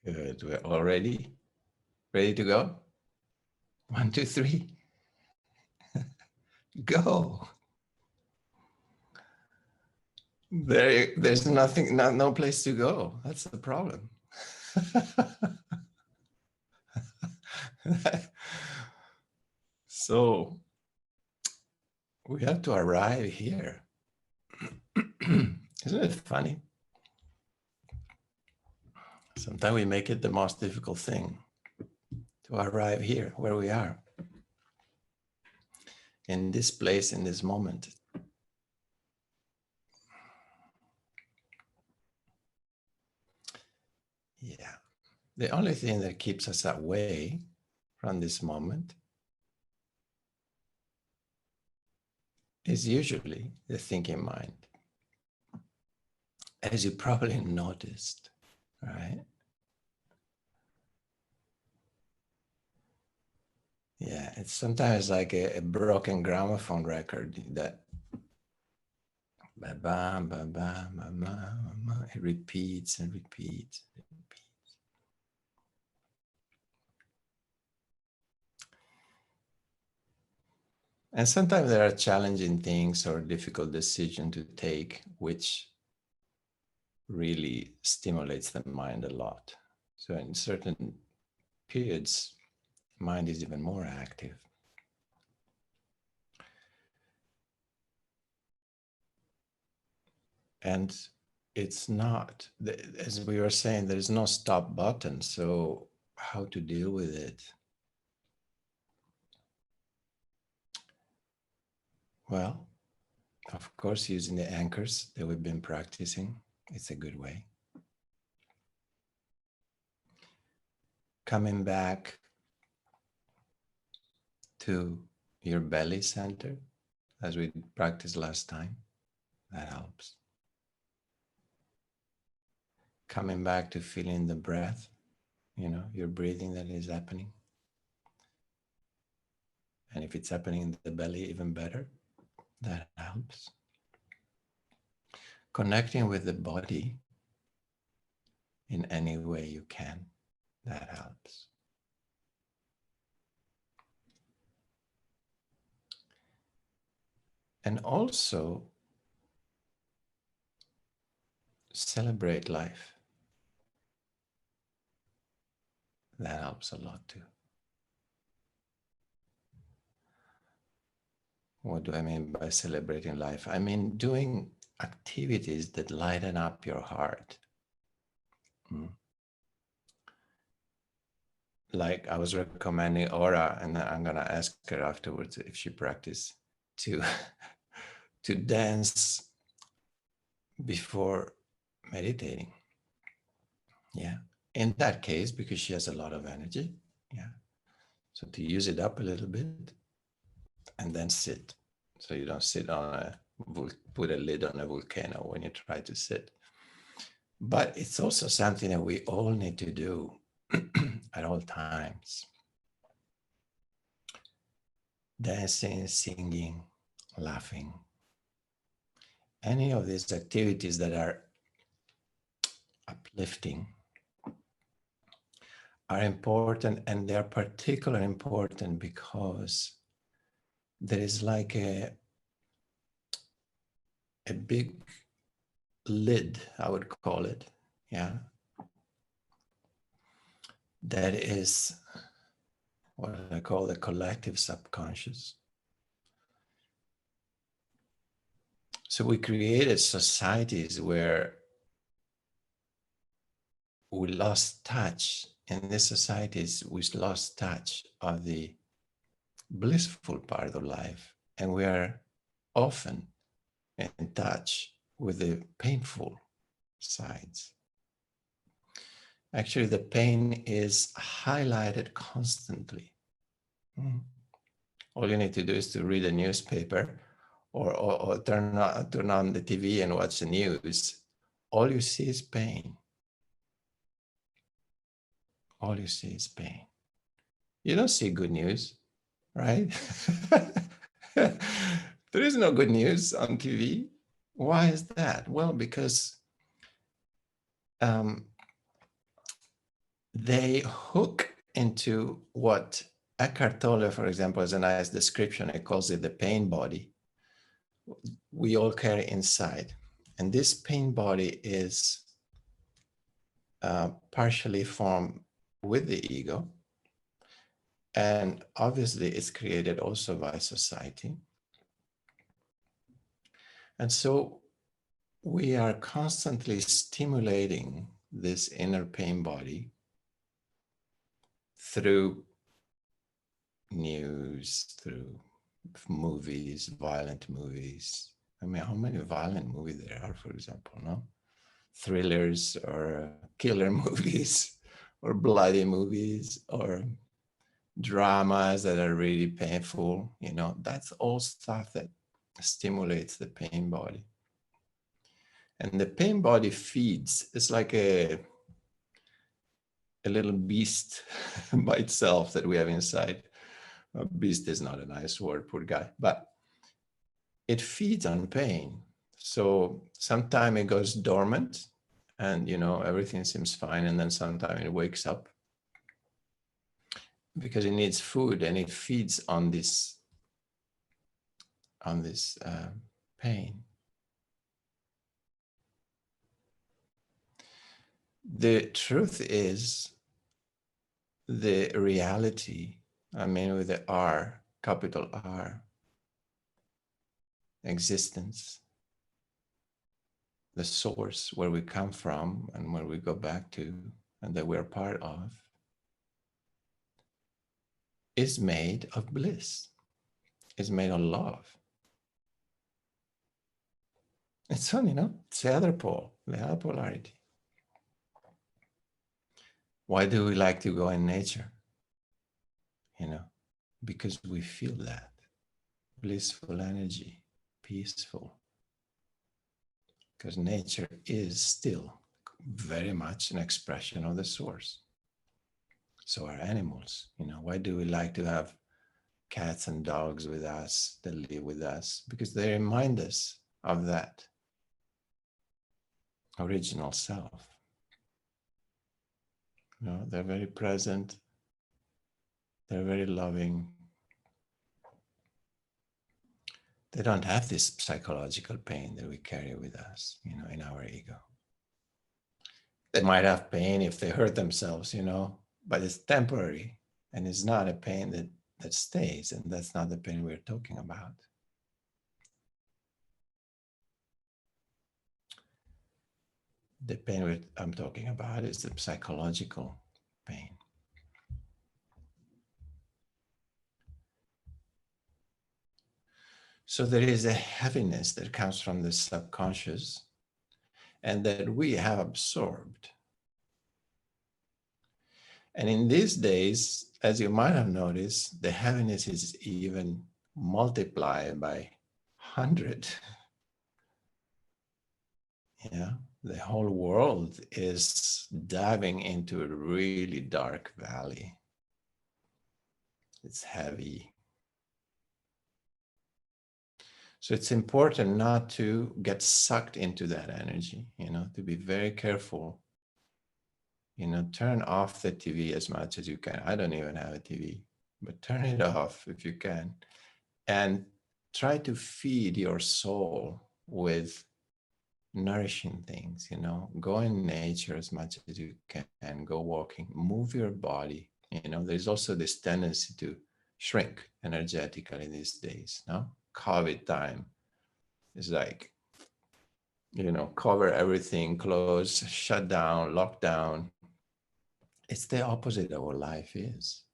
Good. We're all ready? Ready to go? 1, 2, 3. Go. There's nothing, no place to go. That's the problem. So we have to arrive here. Isn't it funny? Sometimes we make it the most difficult thing to arrive here where we are, in this place, in this moment. Yeah. The only thing that keeps us away from this moment is usually the thinking mind, as you probably noticed, right? Yeah, it's sometimes like a broken gramophone record that ba-bam, ba-bam, ba-bam, it repeats and repeats and repeats. And sometimes there are challenging things or difficult decisions to take, which really stimulates the mind a lot. So in certain periods, mind is even more active. And it's not, as we were saying, there is no stop button. So how to deal with it? Well, of course, using the anchors that we've been practicing, it's a good way. Coming back to your belly center, as we practiced last time, that helps. Coming back to feeling the breath, your breathing that is happening. And if it's happening in the belly, even better, that helps. Connecting with the body in any way you can, that helps. And also celebrate life. That helps a lot too. What do I mean by celebrating life? I mean doing activities that lighten up your heart. Like I was recommending Aura, and I'm going to ask her afterwards if she practiced to dance before meditating. Yeah. In that case, because she has a lot of energy. Yeah. So to use it up a little bit and then sit. So you don't sit on put a lid on a volcano when you try to sit. But it's also something that we all need to do at all times. Dancing, singing, laughing. Any of these activities that are uplifting are important, and they're particularly important because there is like a big lid, I would call it, yeah, that is what I call the collective subconscious. So we created societies where we lost touch. In these societies, we lost touch of the blissful part of life, and we are often in touch with the painful sides. Actually, the pain is highlighted constantly. All you need to do is to read a newspaper or turn on the TV and watch the news. All you see is pain. All you see is pain. You don't see good news, right? There is no good news on TV. Why is that? Well, because they hook into what Eckhart Tolle, for example, has a nice description. He calls it the pain body. We all carry inside. And this pain body is partially formed with the ego. And obviously, it's created also by society. And so we are constantly stimulating this inner pain body through news, through movies, violent movies. I mean, how many violent movies there are, for example, no? Thrillers or killer movies or bloody movies or dramas that are really painful, you know, that's all stuff that stimulates the pain body. And the pain body feeds, it's like a little beast by itself that we have inside. A beast is not a nice word, poor guy, but it feeds on pain. So sometimes it goes dormant and, you know, everything seems fine. And then sometimes it wakes up because it needs food and it feeds on this pain. The truth is the reality, I mean, with the R, capital R, existence, the source where we come from and where we go back to and that we're part of, is made of bliss, is made of love. It's fun, you know, it's the other pole, the other polarity. Why do we like to go in nature? You know, because we feel that blissful energy, peaceful. Because nature is still very much an expression of the source. So are animals. You know, why do we like to have cats and dogs with us that live with us? Because they remind us of that original self. You know, they're very present. They're very loving. They don't have this psychological pain that we carry with us, you know, in our ego. They might have pain if they hurt themselves, you know, but it's temporary and it's not a pain that stays, and that's not the pain we're talking about. The pain I'm talking about is the psychological pain. So there is a heaviness that comes from the subconscious and that we have absorbed. And in these days, as you might have noticed, the heaviness is even multiplied by 100. Yeah, the whole world is diving into a really dark valley. It's heavy. So it's important not to get sucked into that energy, you know, to be very careful. You know, turn off the TV as much as you can. I don't even have a TV, but turn it off if you can. And try to feed your soul with nourishing things, you know, go in nature as much as you can, go walking, move your body. You know, there's also this tendency to shrink energetically these days, no? COVID time is like, you know, cover everything, close, shut down, lock down. It's the opposite of what life is.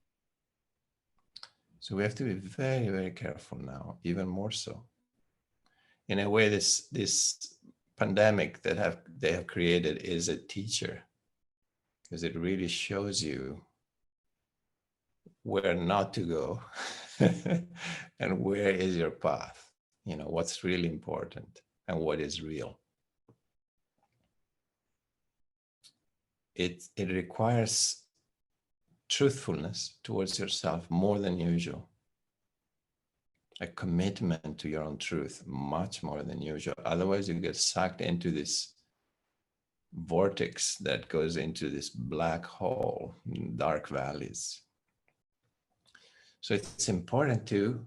So we have to be very, very careful now, even more so. In a way, this pandemic that they have created is a teacher, because it really shows you where not to go and where is your path, you know, what's really important and what is real. It requires truthfulness towards yourself more than usual, a commitment to your own truth much more than usual. Otherwise you get sucked into this vortex that goes into this black hole, dark valleys. So it's important to,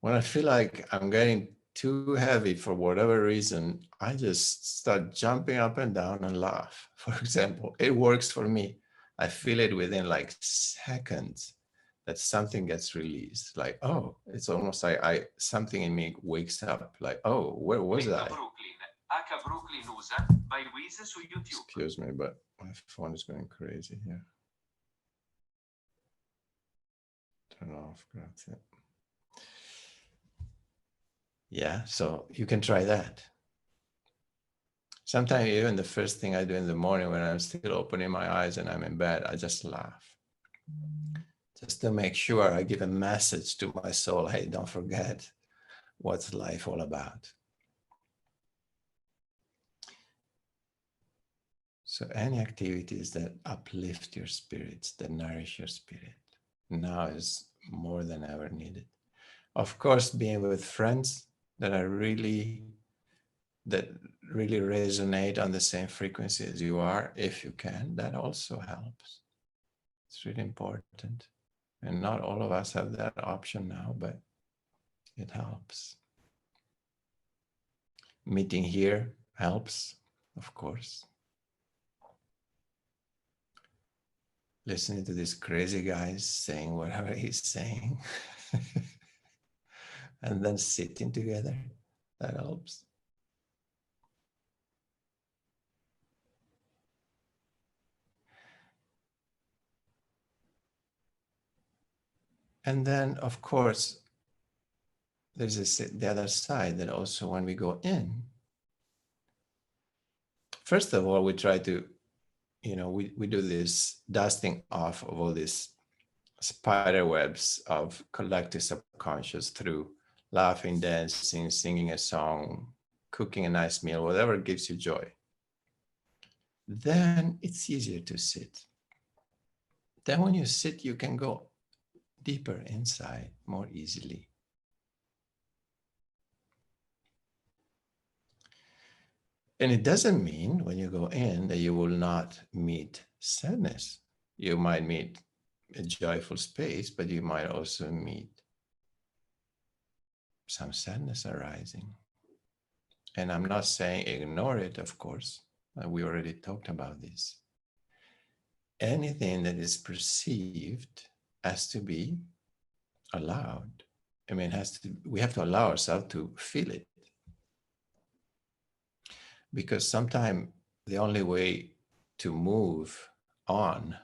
when I feel like I'm getting too heavy for whatever reason, I just start jumping up and down and laugh. For example, it works for me. I feel it within like seconds that something gets released. Like, oh, it's almost like something in me wakes up. Like, oh, where was I? Excuse me, but my phone is going crazy here. Turn off, grazie. Yeah, so you can try that. Sometimes even the first thing I do in the morning when I'm still opening my eyes and I'm in bed, I just laugh. Just to make sure I give a message to my soul, hey, don't forget what's life all about. So any activities that uplift your spirits, that nourish your spirit, now is more than ever needed. Of course, being with friends that really resonate on the same frequency as you are, if you can, that also helps. It's really important. And not all of us have that option now, but it helps. Meeting here helps, of course. Listening to this crazy guy saying whatever he's saying. And then sitting together, that helps. And then, of course, there's the other side that also when we go in, first of all, we try to, we do this dusting off of all these spider webs of collective subconscious through laughing, dancing, singing a song, cooking a nice meal, whatever gives you joy. Then it's easier to sit. Then when you sit, you can go deeper inside more easily. And it doesn't mean when you go in that you will not meet sadness. You might meet a joyful space, but you might also meet some sadness arising. And I'm not saying ignore it, of course. We already talked about this. Anything that is perceived has to be allowed. I mean, we have to allow ourselves to feel it. Because sometimes the only way to move on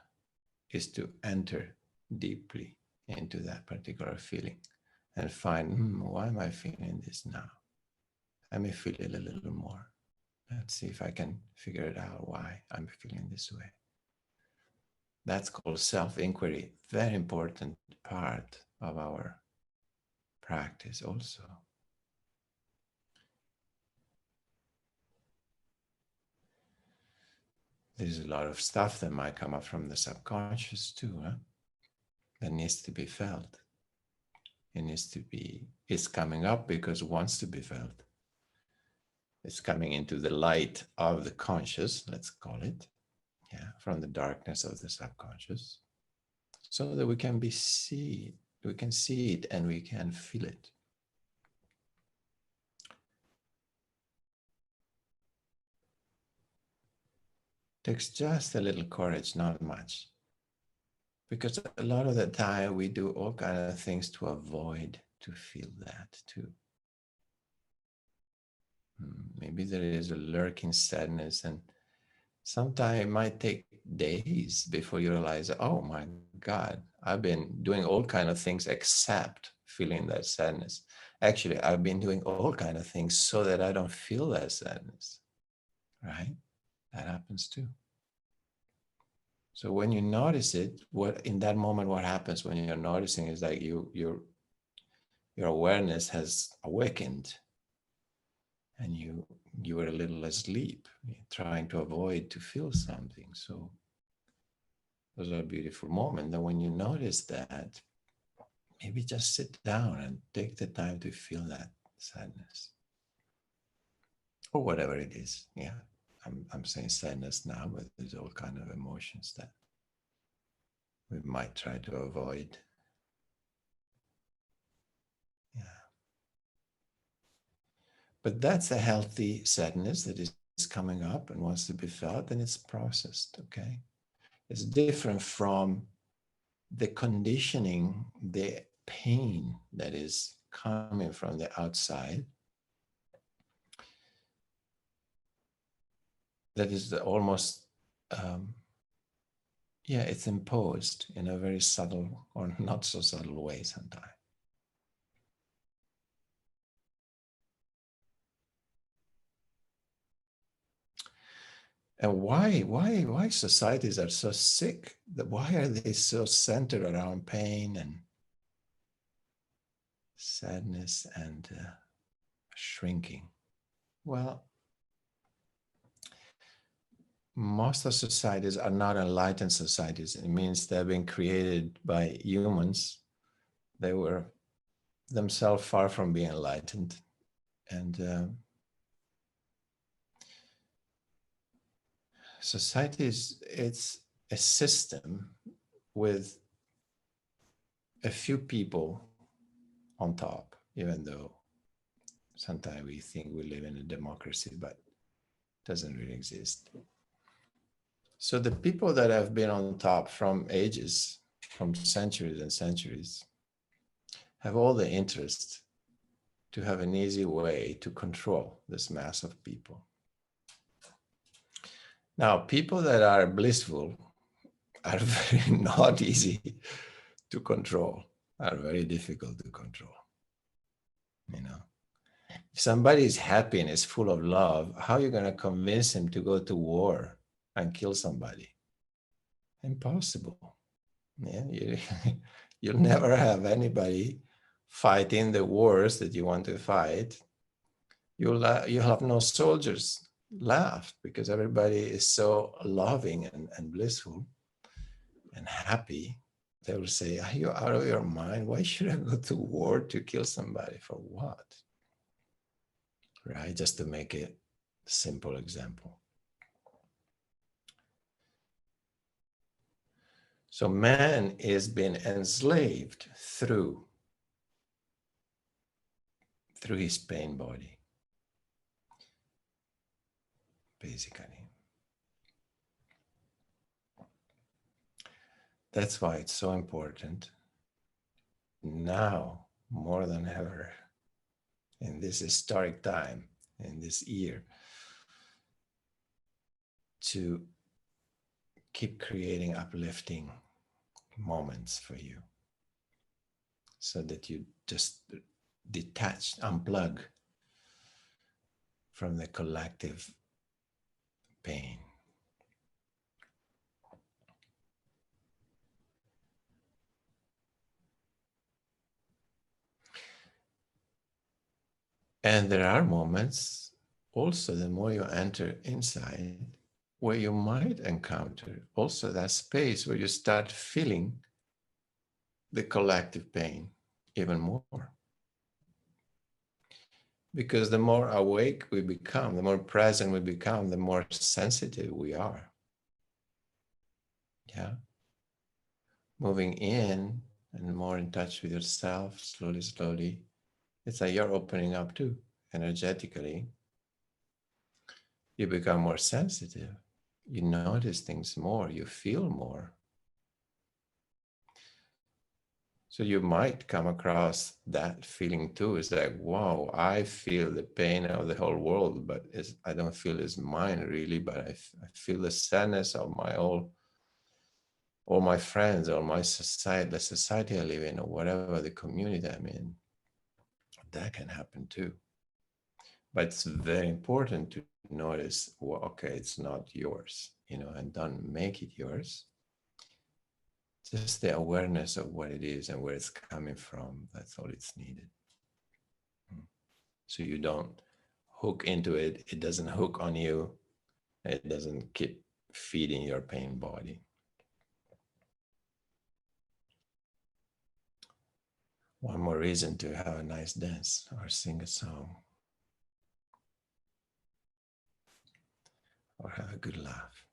is to enter deeply into that particular feeling and find, why am I feeling this now? Let me feel it a little more. Let's see if I can figure it out why I'm feeling this way. That's called self-inquiry. Very important part of our practice also. There's a lot of stuff that might come up from the subconscious too, that needs to be felt. It's coming up because it wants to be felt. It's coming into the light of the conscious, let's call it, from the darkness of the subconscious, so that we can see it and we can feel it. Takes just a little courage, not much. Because a lot of the time we do all kinds of things to avoid to feel that too. Maybe there is a lurking sadness, and sometimes it might take days before you realize, oh my God, I've been doing all kinds of things except feeling that sadness. Actually, I've been doing all kinds of things so that I don't feel that sadness, right? That happens too. So when you notice it, in that moment, what happens when you're noticing is like your awareness has awakened, and you were a little asleep, trying to avoid to feel something. So those are beautiful moments. And when you notice that, maybe just sit down and take the time to feel that sadness or whatever it is. Yeah, I'm saying sadness now, but there's all kind of emotions that we might try to avoid. Yeah. But that's a healthy sadness that is coming up and wants to be felt, and it's processed, okay? It's different from the conditioning, the pain that is coming from the outside. That is almost, it's imposed in a very subtle or not so subtle way sometimes. And why societies are so sick? Why are they so centered around pain and sadness and shrinking? Well, most of societies are not enlightened societies. It means they've been created by humans. They were themselves far from being enlightened. And societies, it's a system with a few people on top, even though sometimes we think we live in a democracy, but it doesn't really exist. So the people that have been on top from ages, from centuries and centuries, have all the interest to have an easy way to control this mass of people. Now, people that are blissful are very not easy to control, are very difficult to control. You know, if somebody is happy and is full of love, how are you going to convince him to go to war and kill somebody? Impossible. Yeah, you'll never have anybody fighting the wars that you want to fight. You'll have no soldiers left because everybody is so loving and blissful and happy. They will say, are you out of your mind? Why should I go to war to kill somebody? For what? Right? Just to make a simple example. So man is being enslaved through his pain body, basically. That's why it's so important now, more than ever, in this historic time, in this year, to keep creating uplifting moments for you so that you just detach, unplug from the collective pain. And there are moments also, the more you enter inside, where you might encounter also that space where you start feeling the collective pain even more. Because the more awake we become, the more present we become, the more sensitive we are. Yeah. Moving in and more in touch with yourself, slowly, slowly. It's like you're opening up too, energetically. You become more sensitive. You notice things more, you feel more. So you might come across that feeling too. It's like, wow, I feel the pain of the whole world, but I don't feel it's mine really, but I feel the sadness of all my friends, or my society, the society I live in, or whatever the community I'm in. That can happen too. But it's very important to notice, well, okay, it's not yours, and don't make it yours. Just the awareness of what it is and where it's coming from. That's all it's needed. So you don't hook into it. It doesn't hook on you. It doesn't keep feeding your pain body. One more reason to have a nice dance or sing a song. or have a good laugh.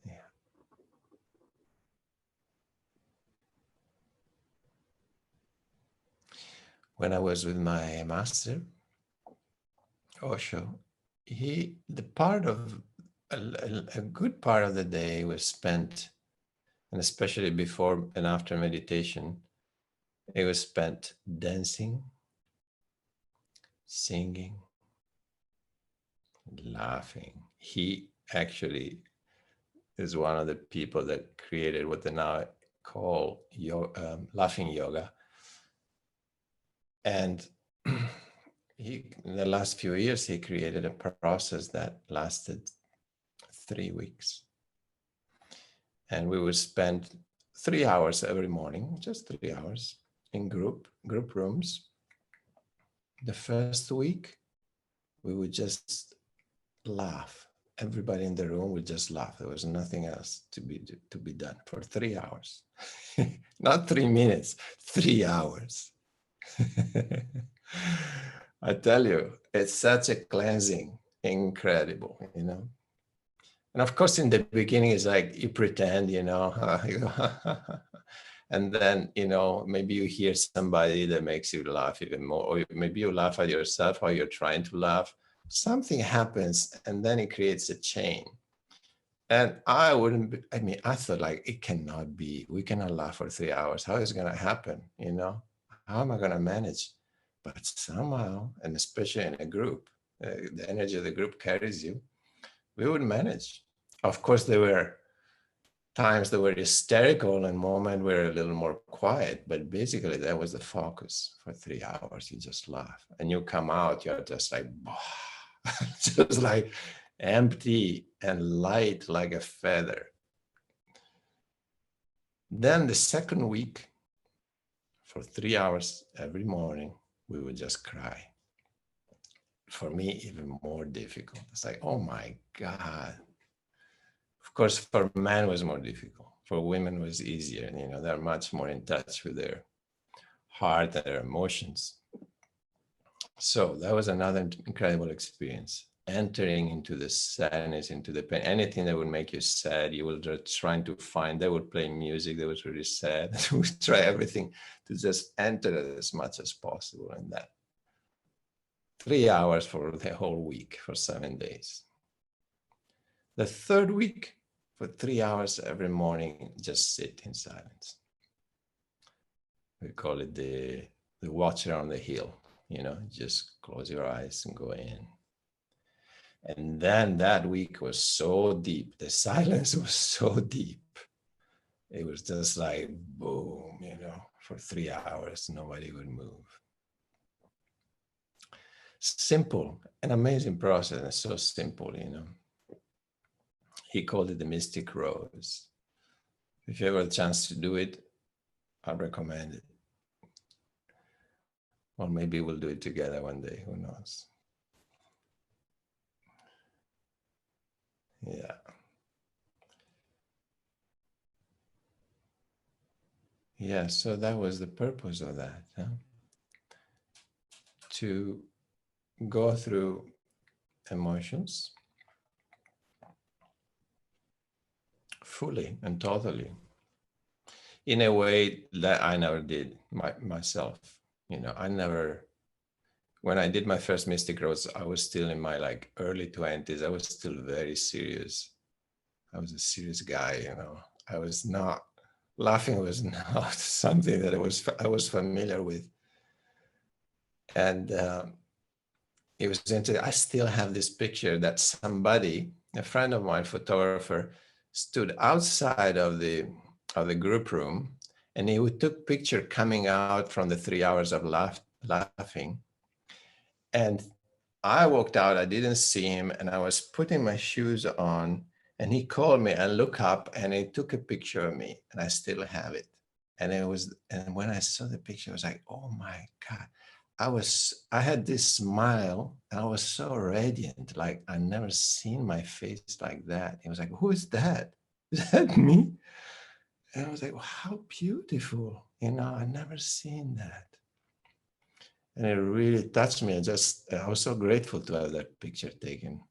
Yeah. When I was with my master, Osho, the part of a good part of the day was spent, and especially before and after meditation, it was spent dancing, singing, laughing. He actually is one of the people that created what they now call laughing yoga. And in the last few years, he created a process that lasted 3 weeks. And we would spend 3 hours every morning, just 3 hours in group rooms. The first week, we would just laugh. Everybody in the room would just laugh. There was nothing else to be done for 3 hours. Not 3 minutes, 3 hours. I tell you, it's such a cleansing, incredible, you know. And of course, in the beginning, it's like you pretend, you know, and then, you know, maybe you hear somebody that makes you laugh even more, or maybe you laugh at yourself while you're trying to laugh. Something happens, and then it creates a chain. And I thought like, it cannot be, we cannot laugh for 3 hours. How is it going to happen? You know, how am I going to manage? But somehow, and especially in a group, the energy of the group carries you. We would manage. Of course, there were times that were hysterical and moments were a little more quiet, but basically that was the focus for 3 hours. You just laugh and you come out, you're just like, just like empty and light like a feather. Then the second week, for 3 hours every morning, we would just cry. For me, even more difficult. It's like, oh my God. Of course, for men it was more difficult. For women it was easier. You know, they're much more in touch with their heart and their emotions. So that was another incredible experience. Entering into the sadness, into the pain, anything that would make you sad, you will just trying to find. They would play music that was really sad. We would try everything to just enter it as much as possible in that. 3 hours for the whole week, for 7 days. The third week, for 3 hours every morning, just sit in silence. We call it the watcher on the hill. You know, just close your eyes and go in. And then that week was so deep. The silence was so deep. It was just like, boom, you know, for 3 hours, nobody would move. Simple, an amazing process. It's so simple, you know. He called it the mystic rose. If you have a chance to do it, I recommend it. Or maybe we'll do it together one day, who knows? Yeah. Yeah, so that was the purpose of that, huh? To go through emotions fully and totally in a way that I never did myself. You know, I never, when I did my first Mystic Rose, I was still in my like early 20s. I was still very serious. I was a serious guy, you know. I was not, laughing was not something that I was familiar with. And it was interesting. I still have this picture that somebody, a friend of mine, photographer, stood outside of the group room, and he took picture coming out from the 3 hours of laughing. And I walked out, I didn't see him, and I was putting my shoes on, and he called me and looked up, and he took a picture of me, and I still have it. And and when I saw the picture, I was like, oh my God. I had this smile, and I was so radiant, like I never seen my face like that. He was like, who is that? Is that me? And I was like, well, how beautiful. You know, I never seen that. And it really touched me. I was so grateful to have that picture taken,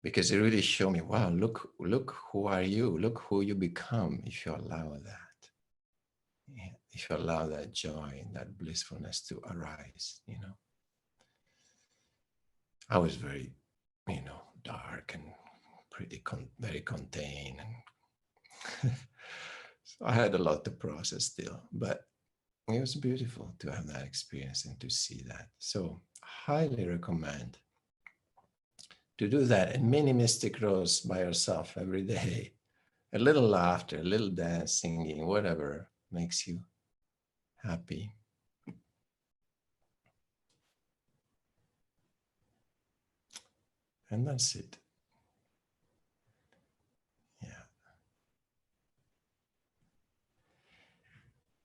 because it really showed me, wow, look who are you? Look who you become if you allow that. Yeah, if you allow that joy and that blissfulness to arise, I was very, dark and very contained. And so I had a lot to process still, but it was beautiful to have that experience and to see that. So highly recommend to do that in mini mystic rows by yourself every day. A little laughter, a little dance, singing, whatever makes you happy. And that's it. Yeah.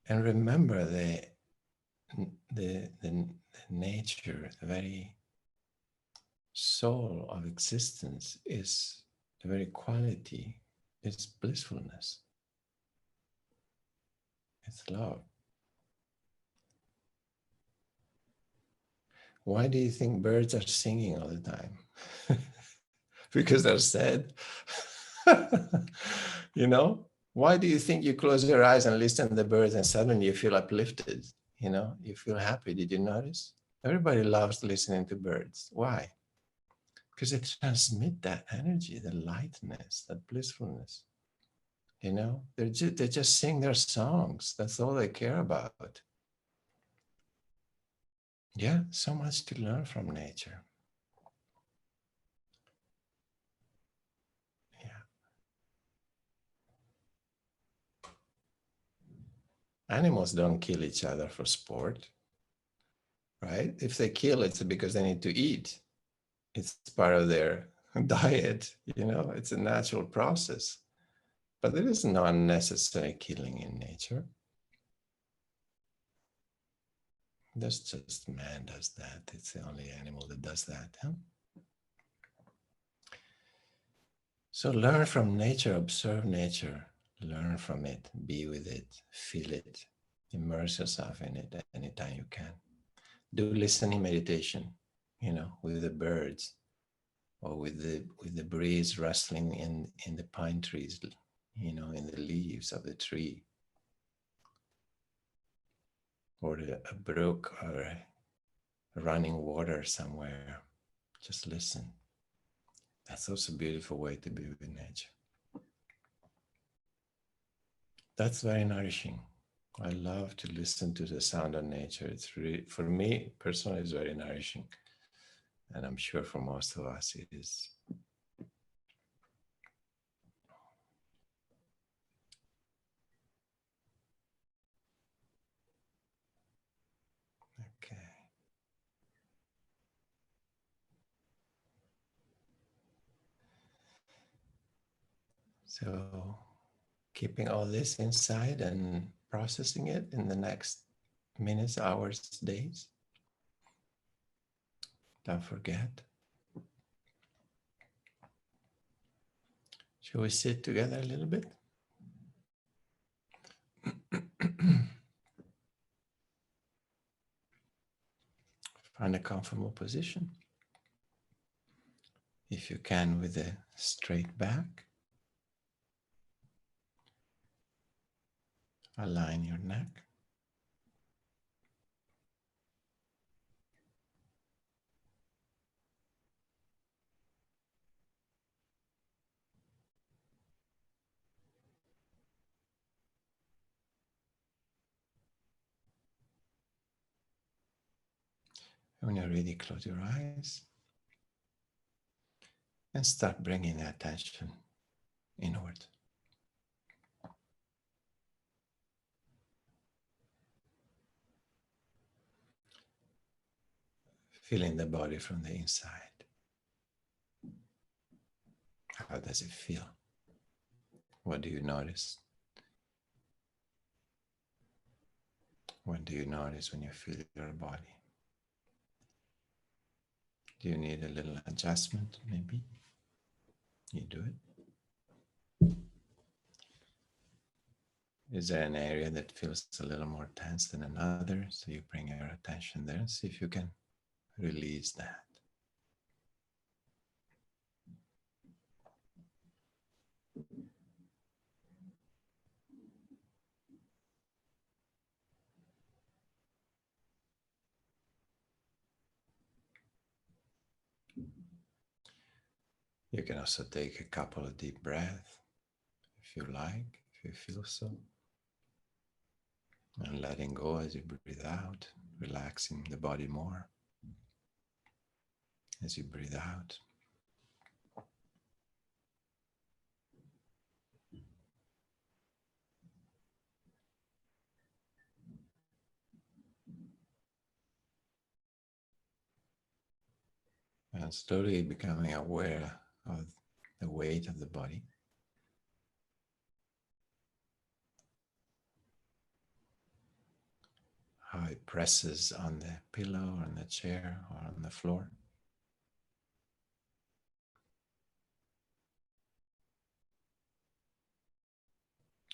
And remember the nature, the very soul of existence is the very quality, it's blissfulness. It's love. Why do you think birds are singing all the time? Because they're sad. Why do you think you close your eyes and listen to the birds and suddenly you feel uplifted? You feel happy. Did you notice? Everybody loves listening to birds. Why? Because they transmit that energy, the lightness, that blissfulness. They just sing their songs. That's all they care about. Yeah, so much to learn from nature. Yeah. Animals don't kill each other for sport, right? If they kill, it's because they need to eat. It's part of their diet, it's a natural process. But there is no unnecessary killing in nature. That's just man does that. It's the only animal that does that. Huh? So learn from nature, observe nature, learn from it, be with it, feel it, immerse yourself in it anytime you can. Do listening meditation, with the birds or with the breeze rustling in the pine trees, in the leaves of the tree, or a brook or a running water somewhere. Just listen. That's also a beautiful way to be with nature. That's very nourishing. I love to listen to the sound of nature. It's really, for me personally, it's very nourishing. And I'm sure for most of us it is. Okay. So keeping all this inside and processing it in the next minutes, hours, days. Don't forget. Shall we sit together a little bit? Find a comfortable position. If you can, with a straight back. Align your neck. When you're ready, close your eyes and start bringing attention inward. Feeling the body from the inside. How does it feel? What do you notice? What do you notice when you feel your body? Do you need a little adjustment, maybe? You do it. Is there an area that feels a little more tense than another? So you bring your attention there and see if you can release that. You can also take a couple of deep breaths if you like, if you feel so. And letting go as you breathe out, relaxing the body more as you breathe out. And slowly becoming aware of the weight of the body. How it presses on the pillow, on the chair, or on the floor.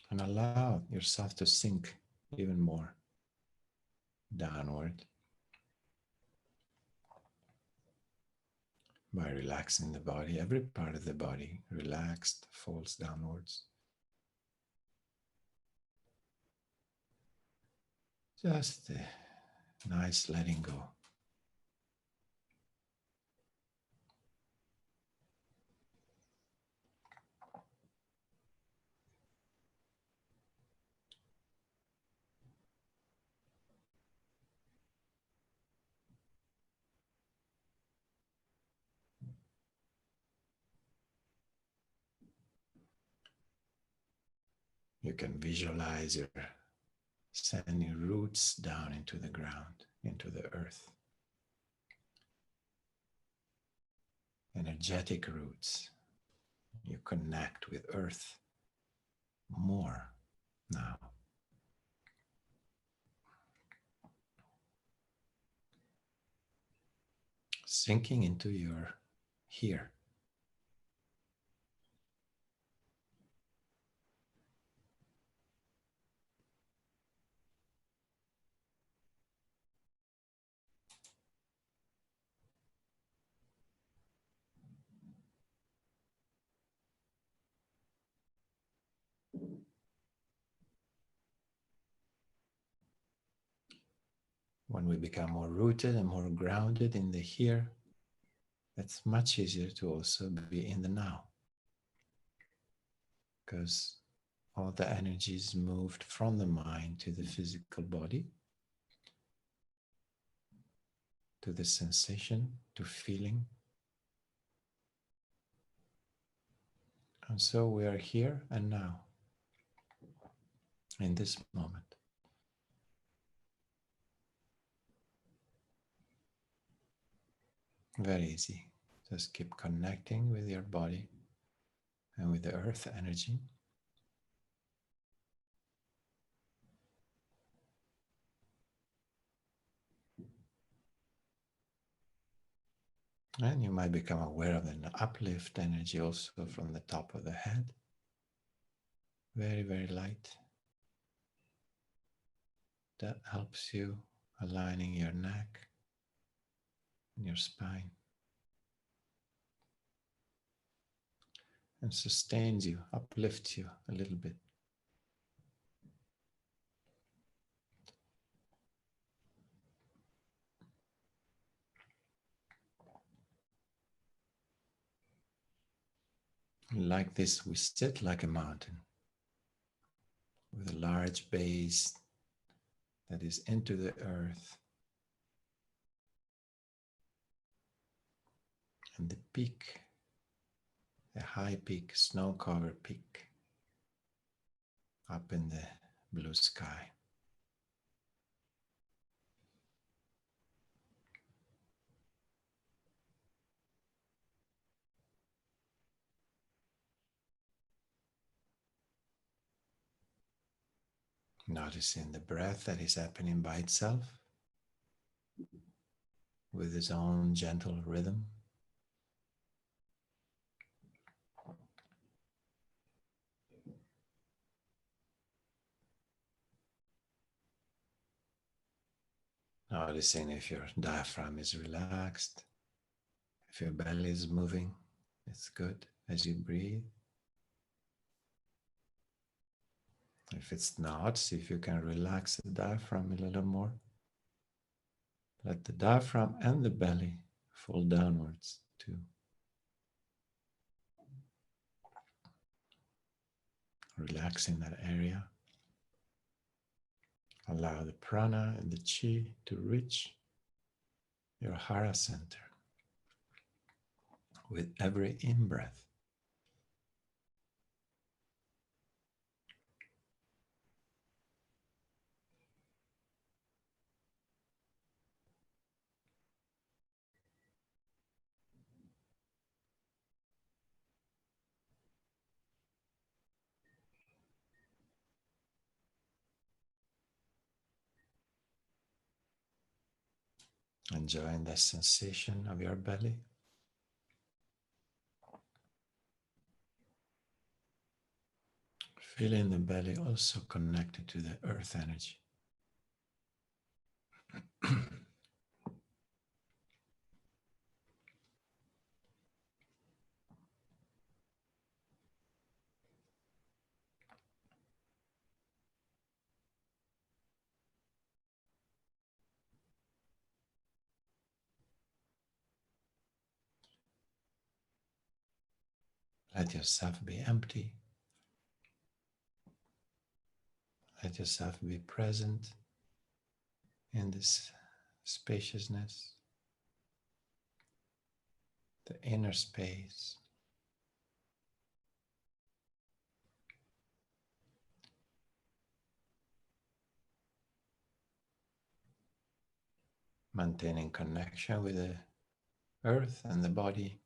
And allow yourself to sink even more downward by relaxing the body. Every part of the body relaxed falls downwards. Just a nice letting go. You can visualize your sending roots down into the ground, into the earth. Energetic roots. You connect with earth more now. Sinking into your here. When we become more rooted and more grounded in the here, it's much easier to also be in the now. Because all the energy is moved from the mind to the physical body, to the sensation, to feeling. And so we are here and now, in this moment. Very easy. Just keep connecting with your body and with the earth energy. And you might become aware of an uplift energy also from the top of the head. Very, very light. That helps you aligning your neck and your spine. And sustains you, uplifts you a little bit. Like this, we sit like a mountain with a large base that is into the earth. And the peak, a high peak, snow-covered peak, up in the blue sky. Noticing the breath that is happening by itself with its own gentle rhythm. Noticing if your diaphragm is relaxed, if your belly is moving. It's good as you breathe. If it's not, see if you can relax the diaphragm a little more. Let the diaphragm and the belly fall downwards too. Relaxing that area. Allow the prana and the chi to reach your hara center with every in-breath. Enjoying the sensation of your belly. Feeling the belly also connected to the earth energy. Let yourself be empty. Let yourself be present in this spaciousness, the inner space. Maintaining connection with the earth and the body,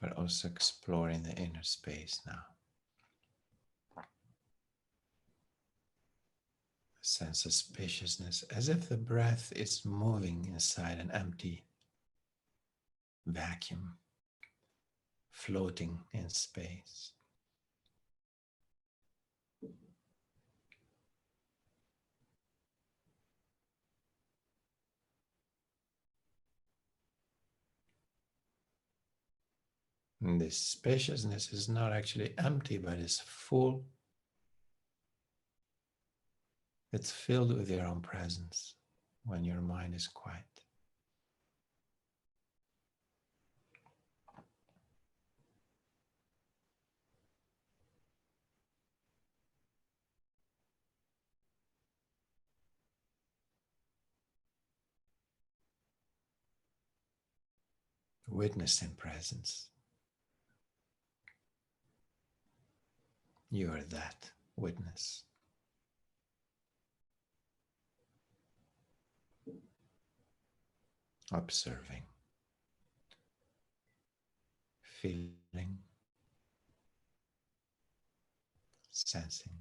but also exploring the inner space now. A sense of spaciousness, as if the breath is moving inside an empty vacuum, floating in space. And this spaciousness is not actually empty, but it's full. It's filled with your own presence when your mind is quiet. Witnessing presence. You are that witness. Observing, feeling, sensing.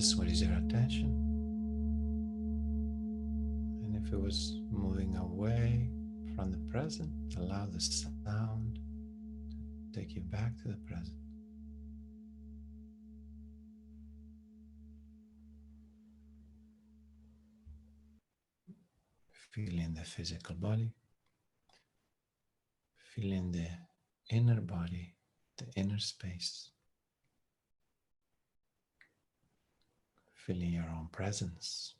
notice what is your attention. And if it was moving away from the present, allow the sound to take you back to the present. Feeling the physical body, feeling the inner body, the inner space, feeling your own presence.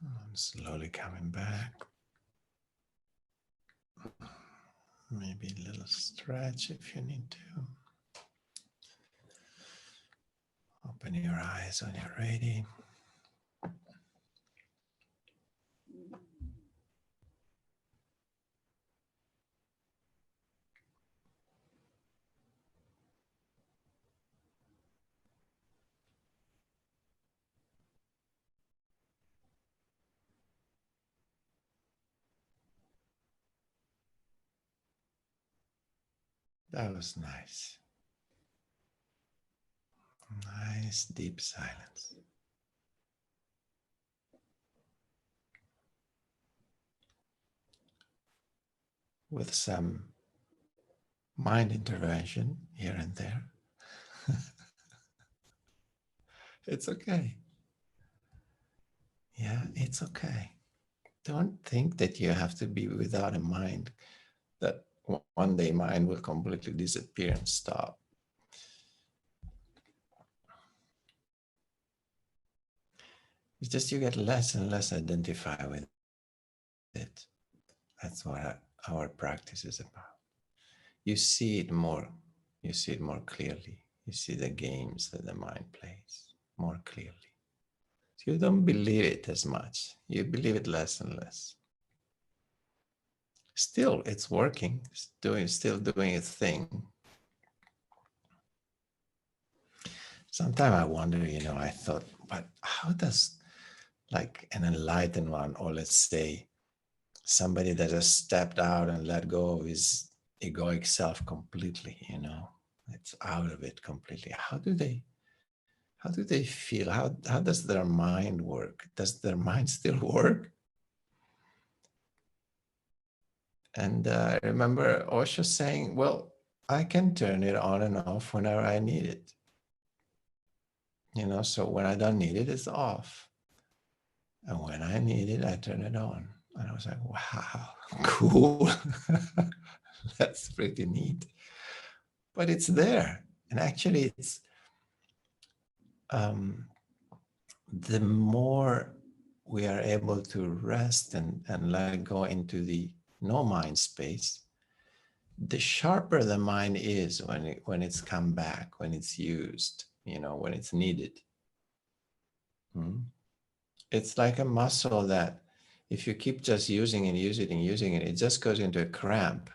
And slowly coming back. Maybe a little stretch if you need to. Open your eyes when you're ready. That was nice. Nice deep silence. With some mind intervention here and there. It's okay. Yeah, it's okay. Don't think that you have to be without a mind, that one day mind will completely disappear and stop. It's just you get less and less identified with it. That's what our practice is about. You see it more. You see it more clearly. You see the games that the mind plays more clearly. So you don't believe it as much. You believe it less and less. Still, it's working. It's still doing its thing. Sometimes I wonder, I thought, but how does like an enlightened one, or let's say somebody that has stepped out and let go of his egoic self completely, it's out of it completely. How do they feel? How does their mind work? Does their mind still work? And I remember Osho saying, well, I can turn it on and off whenever I need it. So when I don't need it, it's off. And when I need it, I turn it on. And I was like, wow, cool. That's pretty neat. But it's there. And actually, it's the more we are able to rest and let go into the no mind space, the sharper the mind is when it's come back, when it's used, when it's needed. It's like a muscle that if you keep just using and using it, it just goes into a cramp.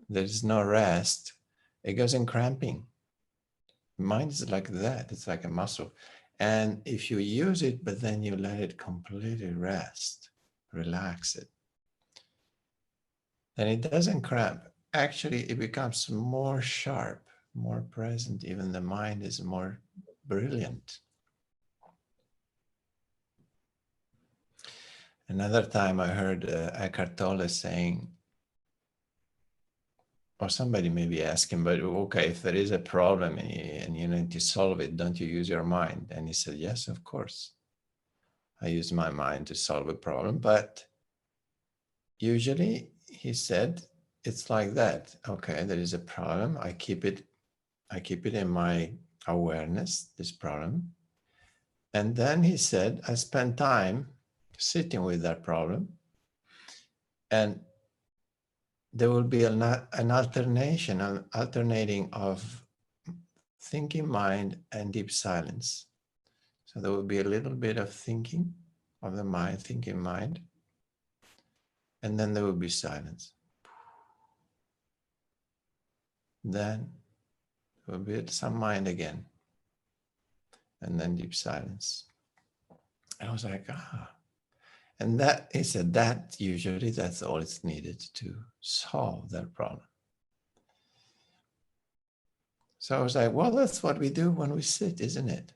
There's no rest. It goes in cramping. Mind is like that. It's like a muscle. And if you use it, but then you let it completely rest, relax it, then it doesn't cramp. Actually, it becomes more sharp, more present. Even the mind is more brilliant. Another time I heard Eckhart Tolle saying, or somebody maybe asked him, but okay, if there is a problem and you need to solve it, don't you use your mind? And he said, yes, of course. I use my mind to solve a problem, but usually, he said, it's like that. Okay, there is a problem. I keep it in my awareness, this problem. And then he said, I spend time sitting with that problem. And there will be an alternating of thinking mind and deep silence. So there will be a little bit of thinking of the mind, thinking mind. And then there will be silence. Then there will be some mind again. And then deep silence. I was like, And that, he said, that usually that's all it's needed to solve that problem. So I was like, well, that's what we do when we sit, isn't it?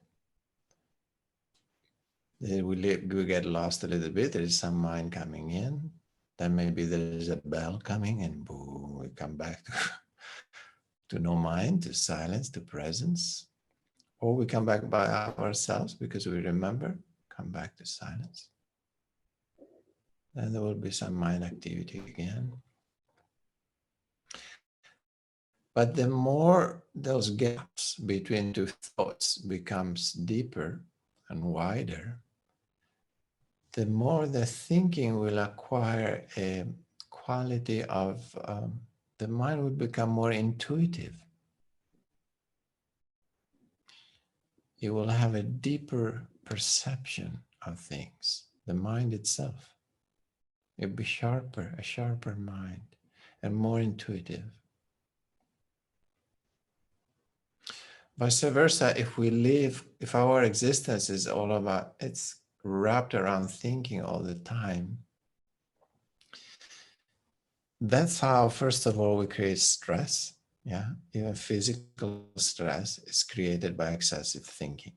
We get lost a little bit. There is some mind coming in. Then maybe there is a bell coming and boom, we come back to no mind, to silence, to presence. Or we come back by ourselves because we remember, come back to silence. Then there will be some mind activity again. But the more those gaps between two thoughts becomes deeper and wider, the more the thinking will acquire a quality of, the mind will become more intuitive. It will have a deeper perception of things, the mind itself. It'll be sharper, a sharper mind, and more intuitive. Vice versa, if our existence is all about, it's wrapped around thinking all the time, that's how, first of all, we create stress. Yeah, even physical stress is created by excessive thinking.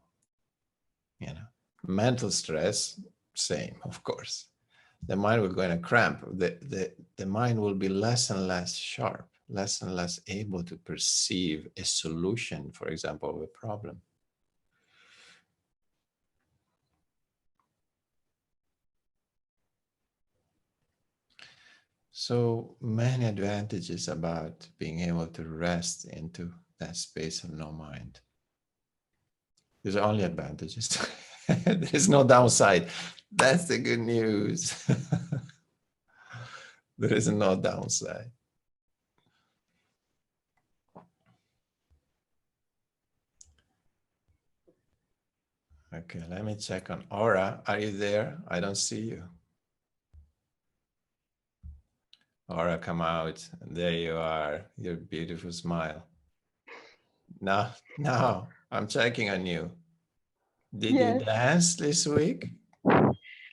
You know, mental stress, same, of course. The mind will go in a cramp. The mind will be less and less sharp, less and less able to perceive a solution, for example, of a problem. So many advantages about being able to rest into that space of no mind. There's only advantages. There's no downside. That's the good news. There is no downside. Okay, let me check on Aura. Are you there? I don't see you. Aura, come out. There you are. Your beautiful smile. Now, I'm checking on you. Did you Yes, dance this week?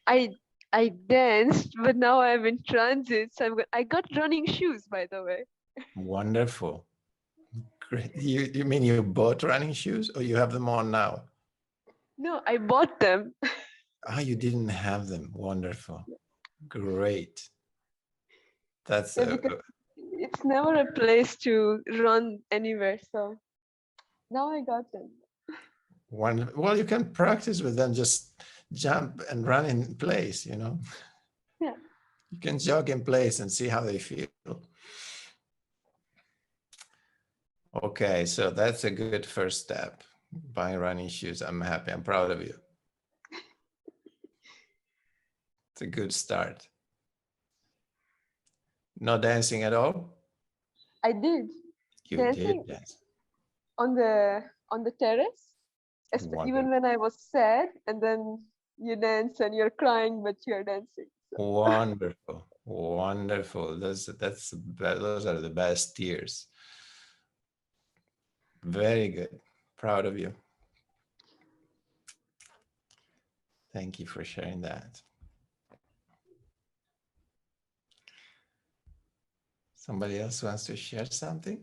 I I danced, but now I'm in transit. So I got running shoes, by the way. Wonderful. Great. You mean you bought running shoes or you have them on now? No, I bought them. Ah, you didn't have them. Wonderful. Great. That's Yeah, because it's never a place to run anywhere. So now I got them. one. Well, you can practice with them. Just jump and run in place, you know. Yeah. You can jog in place and see how they feel. Okay, so that's a good first step. Buying running shoes. I'm happy. I'm proud of you. It's a good start. No dancing at all? I did You dancing did dance. on the terrace, Wonderful. even when I was sad, and then you dance and you're crying, but you're dancing. So Wonderful. Wonderful. Those are the best tears. Very good. Proud of you. Thank you for sharing that. Somebody else wants to share something?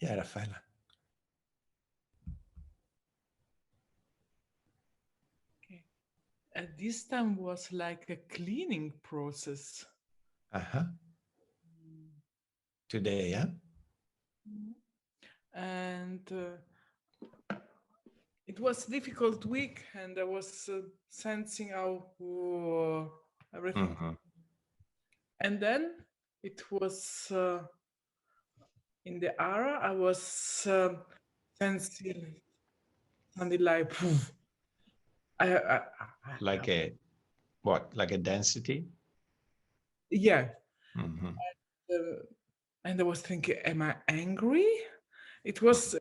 Yeah, Rafaela. Okay. This time was like a cleaning process. Uh-huh. Today, yeah? And it was difficult week, and I was sensing how everything. Mm-hmm. And then it was in the aura. I was sensing something like poof. I, Like a what? Like a density? yeah. Mm-hmm. And I was thinking, am I angry? It was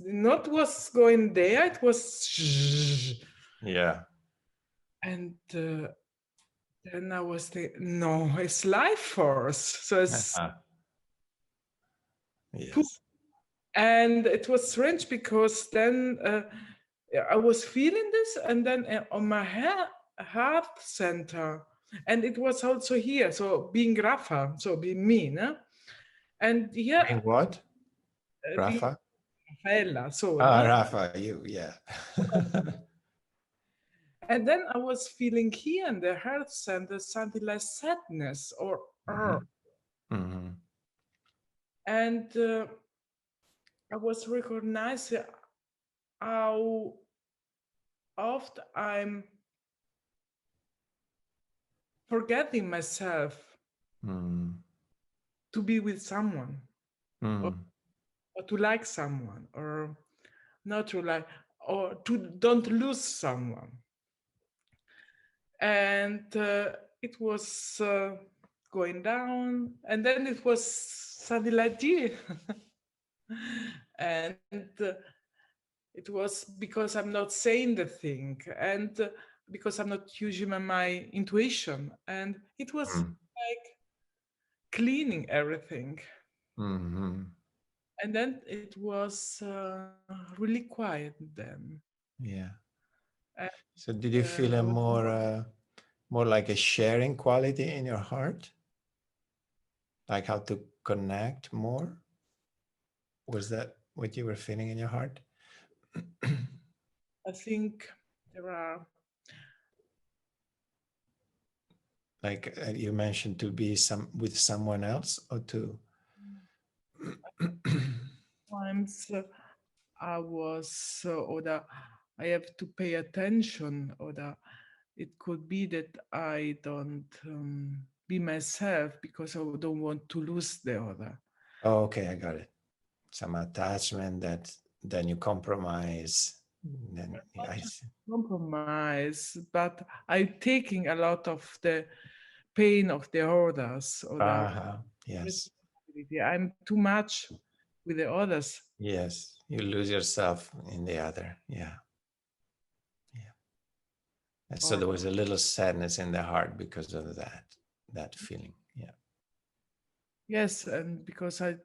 not was going there. It was, Yeah. and then I was thinking, no, it's life force. So it's Uh-huh. Yes. and it was strange because then I was feeling this, and then on my heart center, and it was also here. So being Rafa, so being me, no? And here Being what? being Rafa? Rafaela, so Ah, no? Rafa, you, yeah. And then I was feeling here in the heart center something like sadness or Mm-hmm. Mm-hmm. and I was recognizing how often I'm forgetting myself Mm. to be with someone, Mm. or to like someone, or not to like, or to don't lose someone. And it was going down, and then it was suddenly like this. And it was because I'm not saying the thing, and because I'm not using my intuition, and it was Mm. like cleaning everything. Mm-hmm. And then it was really quiet then. Yeah. And So did you feel I a was more like a sharing quality in your heart? Like how to connect more? Was that what you were feeling in your heart? I think there are Like you mentioned, to be with someone else, or to times I was or that I have to pay attention, or that it could be that I don't be myself because I don't want to lose the other. Oh, okay, I got it. Some attachment that then you compromise. Then Not I just see. compromise, but I'm taking a lot of the pain of the others, or the Uh-huh. Yes. responsibility. I'm too much with the others. Yes. You lose yourself in the other. Yeah. Yeah. And so there Or was a little sadness in the heart because of that feeling. Yeah. yes, and because I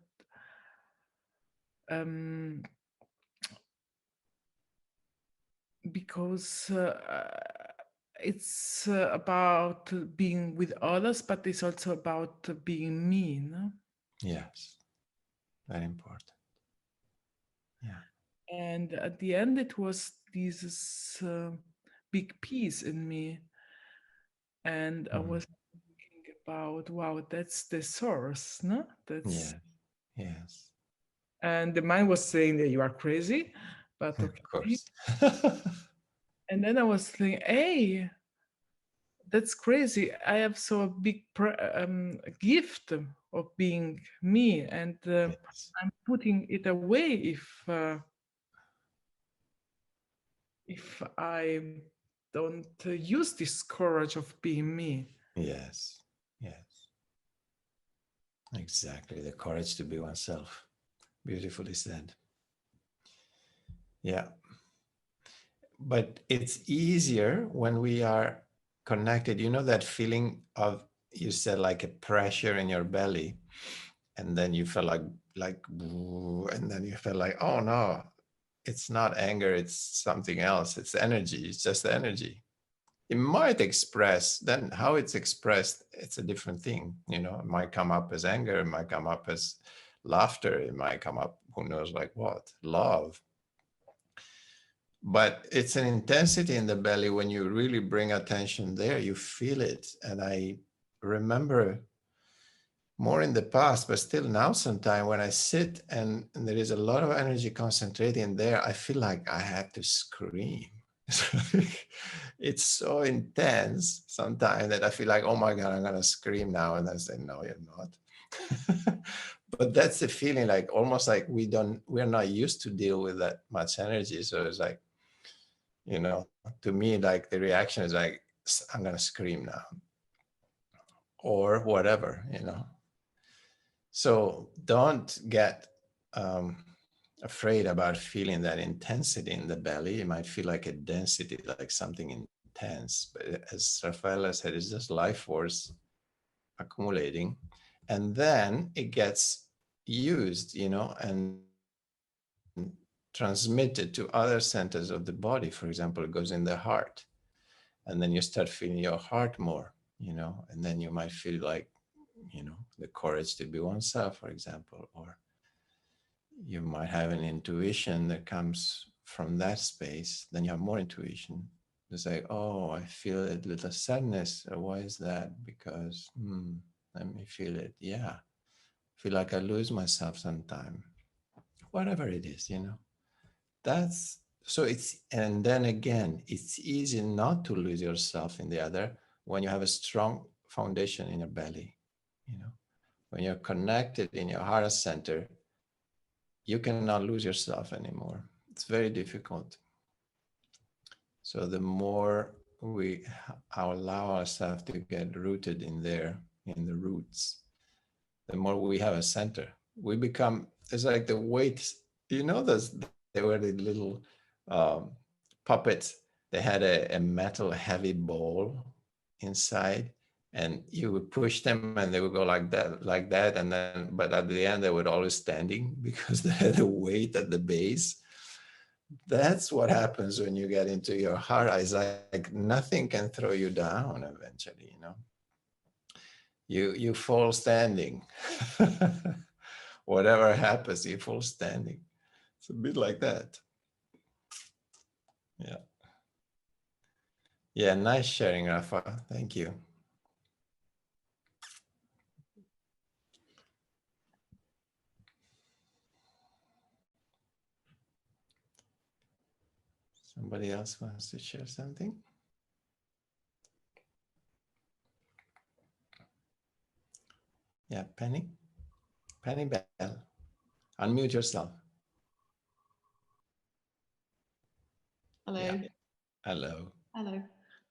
um because it's about being with others, but it's also about being me, no? Yes. Very important. Yeah. And at the end, it was this big piece in me, and I Mm. was thinking about, wow, that's the source, no? That's Yeah. Yes. and the mind was saying that you are crazy, but Of okay. course. And then I was thinking, hey, that's crazy. I have so a big gift of being me, and Yes. I'm putting it away if I don't use this courage of being me. Yes. Yes. Exactly. The courage to be oneself. Beautifully said. Yeah. But it's easier when we are connected. You know that feeling of, you said, like a pressure in your belly, and then you felt like, and then you felt like, oh no, it's not anger, it's something else. It's energy. It's just energy. It might express, then how it's expressed, it's a different thing. It might come up as anger, it might come up as laughter, it might come up, who knows, like what, love. But it's an intensity in the belly. When you really bring attention there, you feel it. And I remember more in the past, but still now sometimes when I sit and there is a lot of energy concentrating there, I feel like I have to scream. It's so intense sometimes that I feel like, oh my God, I'm going to scream now. And I say, no, you're not. But that's the feeling, like almost like we're not used to deal with that much energy. So it's like, to me, like the reaction is like, I'm going to scream now or whatever. So don't get afraid about feeling that intensity in the belly. It might feel like a density, like something intense. But as Rafaela said, it's just life force accumulating. And then it gets used, and transmitted to other centers of the body. For example, it goes in the heart. And then you start feeling your heart more, and then you might feel like, the courage to be oneself, for example, or you might have an intuition that comes from that space. Then you have more intuition. It's like, oh, I feel a little sadness. Why is that? Because let me feel it. Yeah, feel like I lose myself sometime. Whatever it is, That's so and then again, it's easy not to lose yourself in the other when you have a strong foundation in your belly, when you're connected in your heart center, you cannot lose yourself anymore. It's very difficult. So the more we allow ourselves to get rooted in there, in the roots, the more we have a center. We become, it's like the weights, you know, they were the little puppets. They had a metal heavy ball inside, and you would push them and they would go like that. And then, but at the end, they were always standing because they had a weight at the base. That's what happens when you get into your heart. It's like nothing can throw you down eventually, you know. You fall standing. Whatever happens, you fall standing. It's a bit like that. Yeah. Yeah, nice sharing, Rafa. Thank you. Somebody else wants to share something? Yeah, Penny Bell. Unmute yourself. Hello. Yeah. Hello. Hello.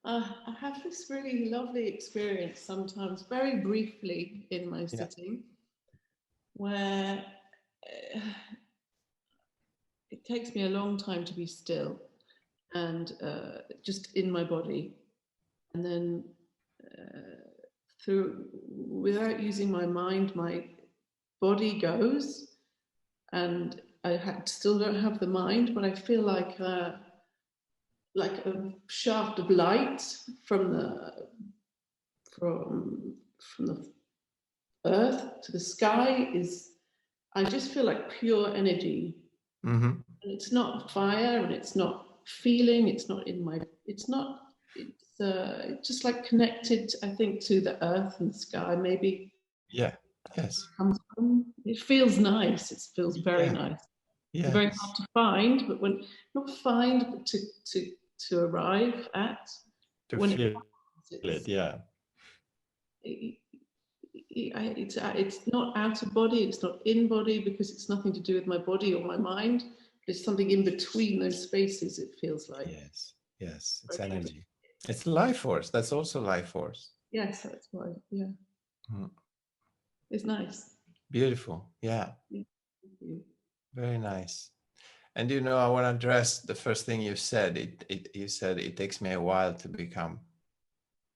I have this really lovely experience sometimes, very briefly in my sitting, where it takes me a long time to be still and just in my body. And then without using my mind, my body goes, and I still don't have the mind, but I feel like a shaft of light from the earth to the sky I just feel like pure energy. Mm-hmm. And it's not fire, and it's not feeling, it's just like connected, I think, to the earth and the sky, maybe. Yeah. Yes. It feels nice. It feels very nice. Yes. It's very hard to find, but but to arrive at. To when feel it, yeah. It's not out of body, it's not in body, because it's nothing to do with my body or my mind. There's something in between those spaces, it feels like. Yes, yes, it's energy. It's life force. That's also life force. Yes, that's why, yeah. It's nice. Beautiful, yeah. Thank you. Very nice. And you know, I want to address the first thing you said. You said it takes me a while to become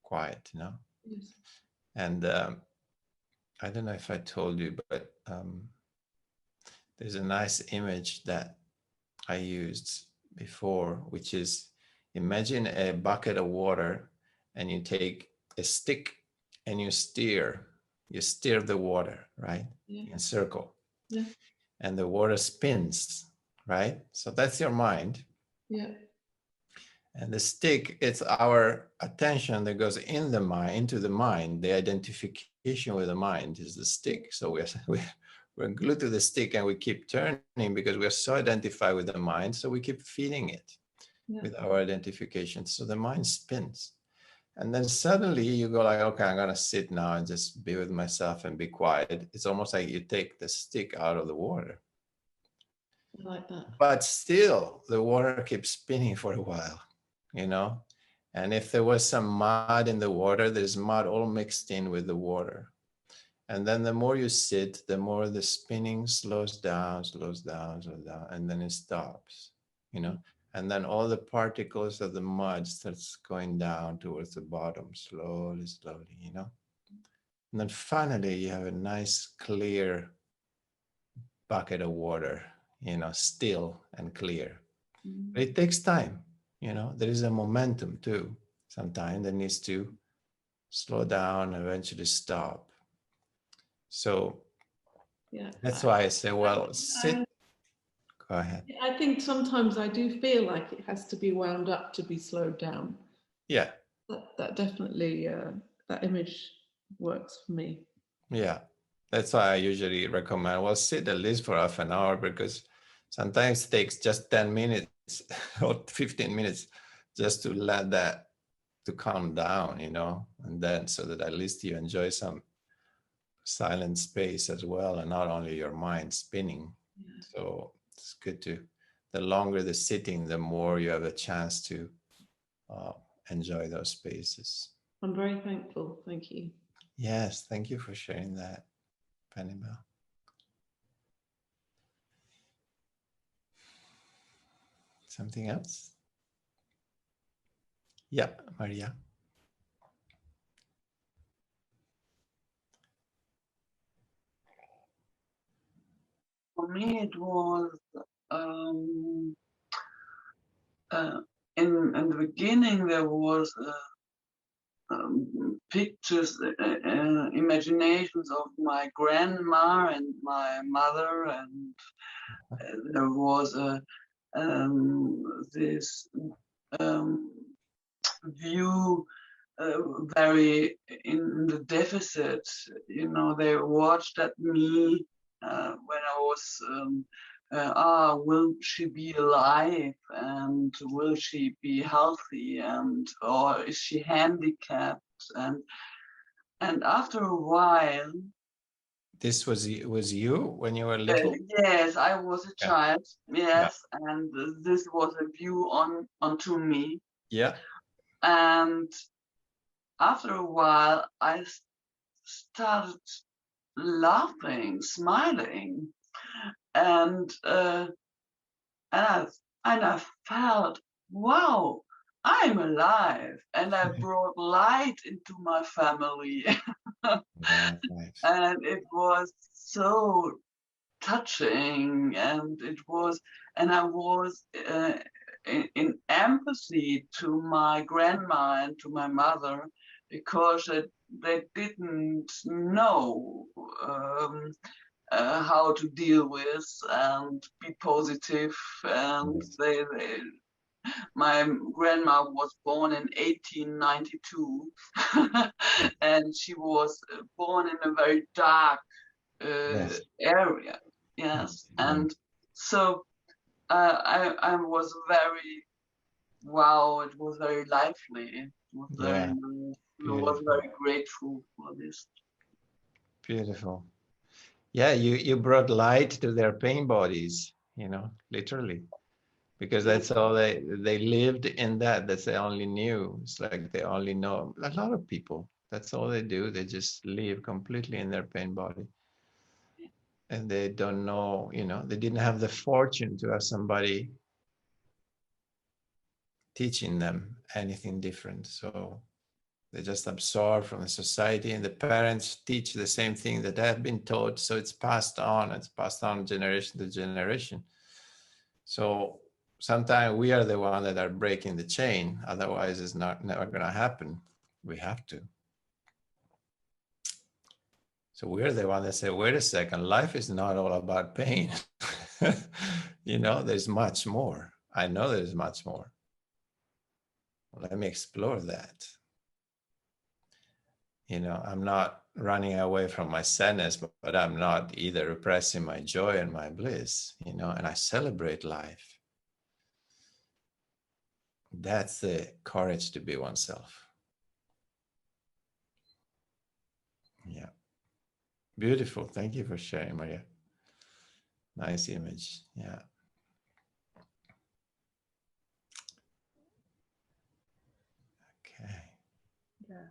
quiet, you know? Yes. And I don't know if I told you, but there's a nice image that I used before, which is, imagine a bucket of water and you take a stick and you steer the water, right? Yeah. In a circle. Yeah. And the water spins, right? So that's your mind. Yeah. And the stick, it's our attention that goes in the mind, into the mind. The identification with the mind is the stick. So we're glued to the stick and we keep turning because we're so identified with the mind. So we keep feeding it with our identification. So the mind spins. And then suddenly you go like, okay, I'm going to sit now and just be with myself and be quiet. It's almost like you take the stick out of the water. I like that. But still, the water keeps spinning for a while, you know? And if there was some mud in the water, there's mud all mixed in with the water. And then the more you sit, the more the spinning slows down, and then it stops, you know? And then all the particles of the mud starts going down towards the bottom, slowly, you know? And then finally, you have a nice, clear bucket of water, you know, still and clear. But it takes time, you know, there is a momentum too. Sometimes that needs to slow down, eventually stop. So that's why I say, well, sit. Go ahead. I think sometimes I do feel like it has to be wound up to be slowed down. Yeah. That definitely, that image works for me. Yeah. That's why I usually recommend, well, sit at least for half an hour, because sometimes it takes just 10 minutes or 15 minutes just to let that to calm down, you know, and then so that at least you enjoy some silent space as well, and not only your mind spinning. Yeah. So it's good to, the longer the sitting, the more you have a chance to enjoy those spaces. I'm very thankful. Thank you. Yes, thank you for sharing that, Pennybell. Something else? Yeah, Maria. For me, it was in the beginning there was pictures, imaginations of my grandma and my mother, and there was this view very in the deficit. You know, they watched at me when I was will she be alive, and will she be healthy, and or is she handicapped, and after a while, This was you when you were little? yes, I was a Yeah. child, yes, and this was a view onto me, Yeah. and after a while I started laughing, smiling, and I felt, wow, I'm alive, and I brought light into my family, Nice. and it was so touching, and I was in empathy to my grandma and to my mother, because they didn't know how to deal with and be positive, and my grandma was born in 1892 and she was born in a very dark Yes. area, yes, and so I was very, wow, it was very lively, it was very nice. I was very grateful for this. Beautiful. Yeah, you brought light to their pain bodies, you know, literally, because that's all they lived in that. That's they only knew. It's like they only know. A lot of people, that's all they do. They just live completely in their pain body. And they don't know, you know, they didn't have the fortune to have somebody teaching them anything different. So they just absorb from the society, and the parents teach the same thing that they have been taught. So it's passed on generation to generation. So sometimes we are the one that are breaking the chain. Otherwise, it's never going to happen. We have to. So we're the one that say, wait a second, life is not all about pain. You know, there's much more. I know there's much more. Let me explore that. You know, I'm not running away from my sadness, but I'm not either repressing my joy and my bliss, you know, and I celebrate life. That's the courage to be oneself. Yeah. Beautiful. Thank you for sharing, Maria. Nice image. Yeah. Okay. Yeah.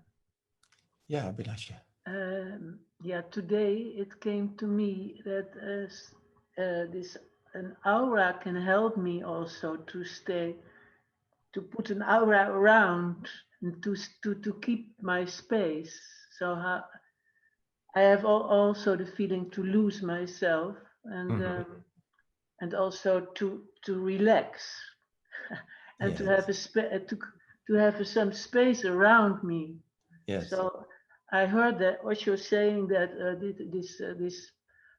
Yeah, Abhilasha. Yeah, today it came to me that an aura can help me also to put an aura around and to keep my space. So I have also the feeling to lose myself and also to relax and to have to have some space around me. Yes. So I heard that what you're saying, that this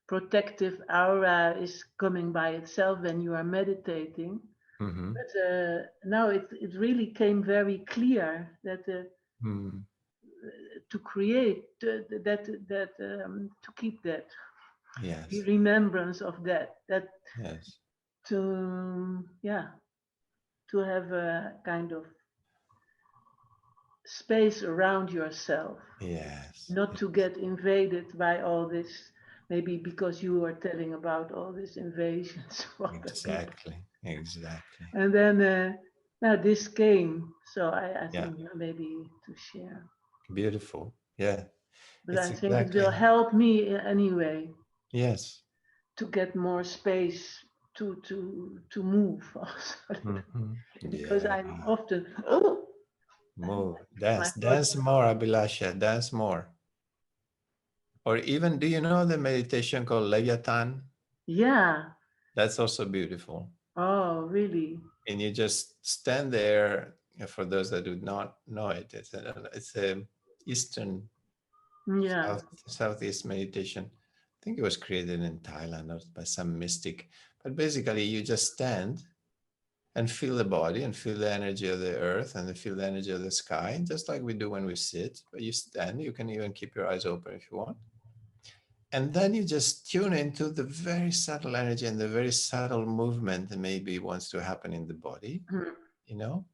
protective aura is coming by itself when you are meditating. But now it really came very clear that to create to keep that remembrance of that to have a kind of space around yourself, Yes. not to get invaded by all this, maybe because you were telling about all these invasions of other people. Exactly. Exactly. And then now this came, so I Yeah. think maybe to share. Beautiful. Yeah. But It's I think it will exactly. help me anyway Yes. to get more space to move also. Mhm. Because Yeah. I'm often Move. my Dance. body. Dance more, Abhilasha. Dance more. Or even, do you know the meditation called Leviathan? Yeah. That's also beautiful. Oh, really? And you just stand there. For those that do not know it, it's a Eastern Yeah. Southeast meditation. I think it was created in Thailand or by some mystic. But basically, you just stand and feel the body and feel the energy of the earth and feel the energy of the sky, just like we do when we sit. But you stand. You can even keep your eyes open if you want. And then you just tune into the very subtle energy and the very subtle movement that maybe wants to happen in the body, you know?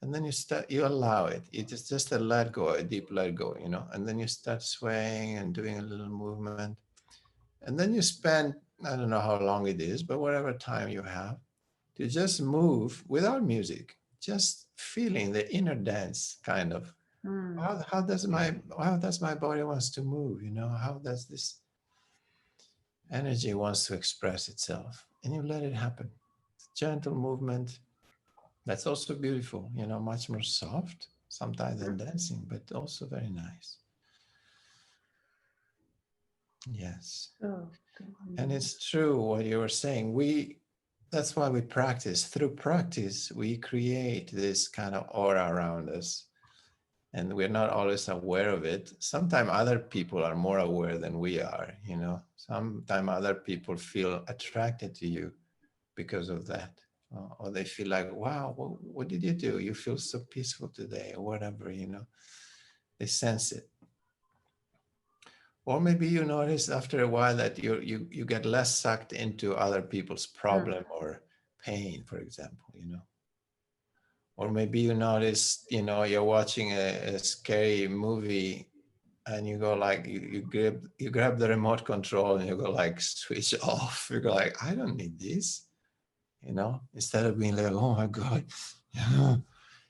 And then you allow it. You just a let go, a deep let go, you know? And then you start swaying and doing a little movement. And then you spend, I don't know how long it is, but whatever time you have, to just move without music, just feeling the inner dance kind of. How does my body wants to move, you know? How does this energy wants to express itself, and you let it happen. Gentle movement. That's also beautiful, you know, much more soft sometimes than dancing, but also very nice. Yes. Oh, And it's true what you were saying. That's why we practice. Through practice, we create this kind of aura around us. And we're not always aware of it. Sometimes other people are more aware than we are, you know. Sometimes other people feel attracted to you because of that. Or they feel like, wow, what did you do? You feel so peaceful today, or whatever, you know. They sense it. Or maybe you notice after a while that you get less sucked into other people's problem or pain, for example, you know. Or maybe you notice, you know, you're watching a scary movie and you go like, you grab the remote control and you go like, switch off. You go like, I don't need this, you know, instead of being like, oh my God,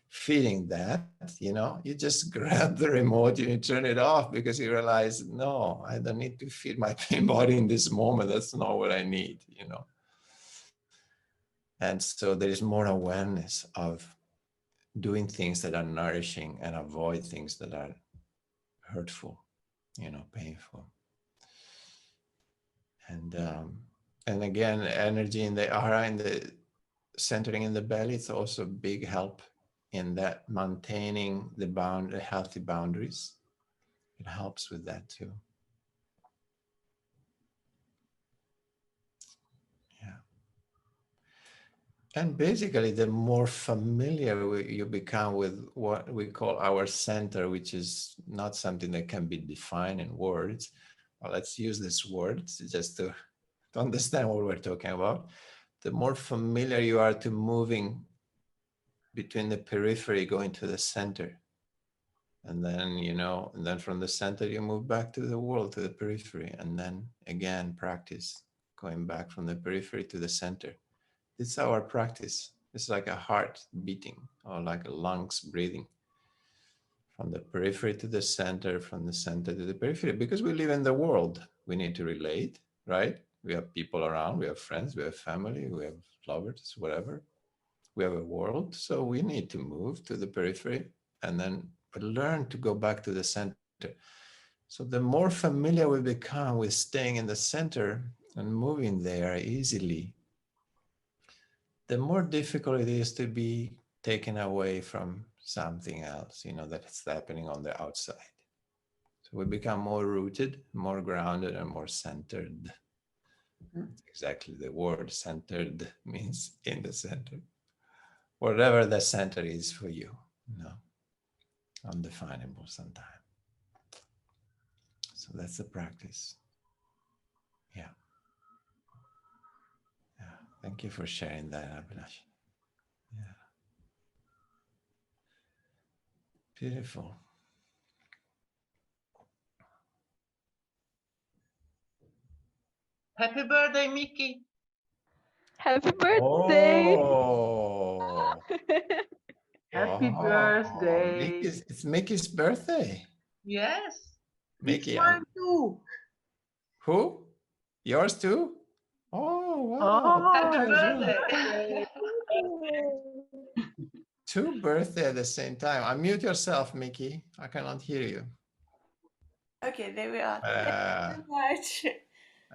feeling that, you know, you just grab the remote and you turn it off because you realize, no, I don't need to feed my pain body in this moment. That's not what I need, you know. And so there is more awareness of doing things that are nourishing and avoid things that are hurtful, you know, painful. And again, energy in the aura, in the centering in the belly, it's also a big help in that maintaining the healthy boundaries. It helps with that too. Yeah. And basically, the more familiar you become with what we call our center, which is not something that can be defined in words. Well, let's use this word just to understand what we're talking about. The more familiar you are to moving between the periphery going to the center. And then, you know, and then from the center, you move back to the world, to the periphery. And then again, practice going back from the periphery to the center. It's our practice. It's like a heart beating or like a lungs breathing. From the periphery to the center, from the center to the periphery. Because we live in the world, we need to relate, right? We have people around, we have friends, we have family, we have lovers, whatever. We have a world, so we need to move to the periphery and then learn to go back to the center. So the more familiar we become with staying in the center and moving there easily, the more difficult it is to be taken away from something else, you know, that's happening on the outside. So we become more rooted, more grounded, and more centered. That's exactly the word. Centered means in the center. Whatever the center is for you, you know, undefinable sometimes. So that's the practice. Yeah. Yeah. Thank you for sharing that, Abhilash. Yeah. Beautiful. Happy birthday, Mickey. Happy birthday! Oh, Happy birthday. It's Mickey's birthday. Yes. Mickey, it's mine too. who? Yours too? Oh, wow. Oh, Happy birthday. Two birthdays at the same time. Unmute yourself, Mickey. I cannot hear you. Okay, there we are. Thank you so much.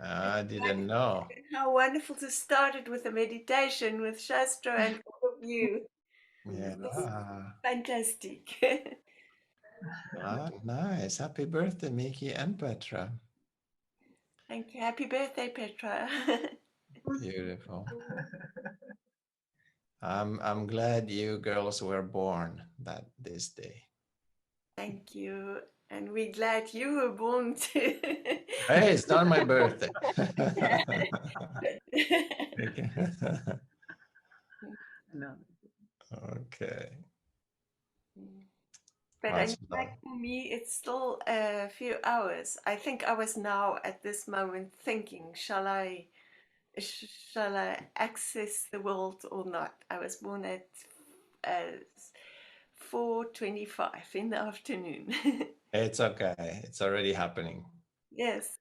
I didn't know. How wonderful to start it with a meditation with Shastra and all of you. Yeah. Fantastic. Nice. Happy birthday, Mickey and Petra. Thank you. Happy birthday, Petra. Beautiful. I'm glad you girls were born this day. Thank you. And we're glad you were born too. Hey, it's not my birthday. No. Okay. But That's like for me, it's still a few hours. I think I was now at this moment thinking, shall I access the world or not? I was born at 4:25 in the afternoon. It's okay. It's already happening Yes.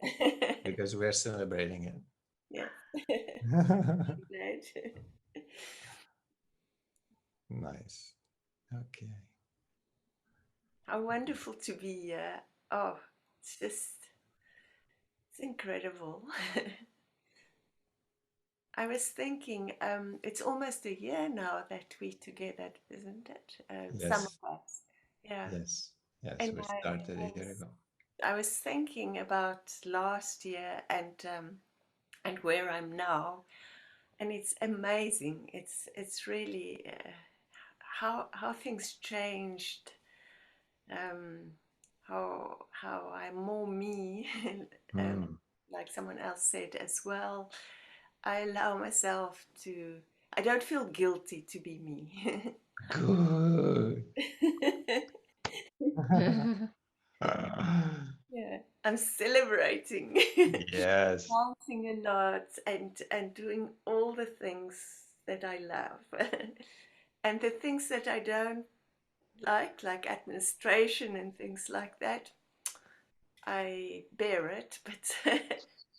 because we're celebrating it. Yes. Nice. Okay. How wonderful to be here. Oh, it's incredible. I was thinking, it's almost a year now that we're together, isn't it? Yes. Some of us. Yeah. Yes. Yes. And We started a year ago. I was thinking about last year and where I'm now, and it's amazing. It's really how things changed. How I'm more me, like someone else said as well. I allow myself to. I don't feel guilty to be me. Good. Yeah, I'm celebrating. Yes. Dancing a lot and doing all the things that I love. And the things that I don't like administration and things like that, I bear it, but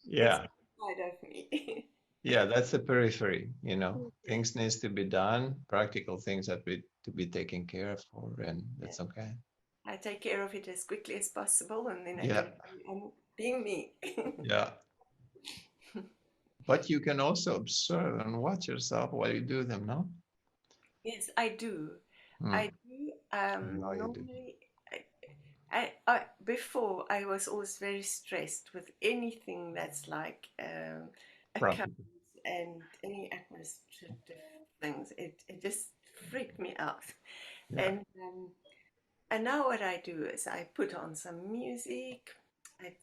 Yeah. it's inside of me. Yeah, that's the periphery, you know. Things needs to be done, practical things that to be taken care of, and that's okay. I take care of it as quickly as possible, and then I Yeah. carry on being me. Yeah. But you can also observe and watch yourself while you do them, no? Yes, I do. I do. No, you do. Normally, before I was always very stressed with anything that's like accounts and any administrative things. It just freaked me out. Yeah. And now what I do is I put on some music. I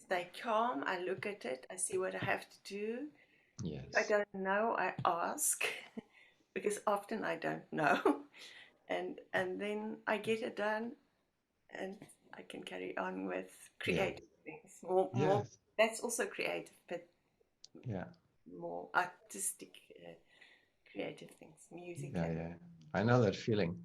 stay calm. I look at it. I see what I have to do. Yes. If I don't know, I ask because often I don't know, and then I get it done, and I can carry on with creative things. More. That's also creative, but more artistic, creative things, music. Yeah. I know that feeling.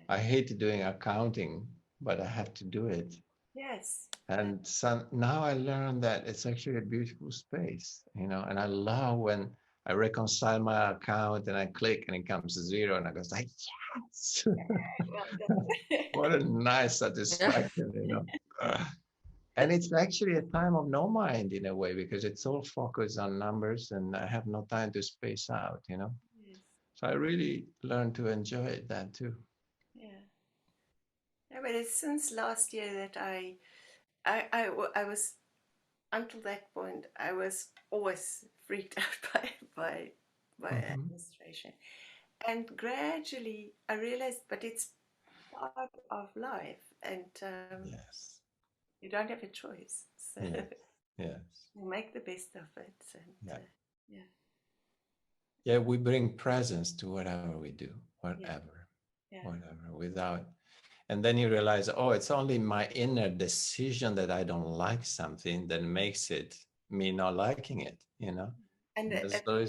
I hate doing accounting, but I have to do it. Yes. And now I learned that it's actually a beautiful space, you know, and I love when I reconcile my account and I click and it comes to zero and I go like, yes. What a nice satisfaction, you know. And it's actually a time of no mind in a way, because it's all focused on numbers and I have no time to space out, you know. Yes. So I really learned to enjoy that too. Yeah. Yeah, but it's since last year that I was, until that point, I was always freaked out by administration. And gradually I realized, but it's part of life, and yes, you don't have a choice. So yes. you make the best of it. And, yeah, we bring presence to whatever we do, whatever, without. And then you realize, oh, it's only my inner decision that I don't like something that makes it me not liking it, you know? And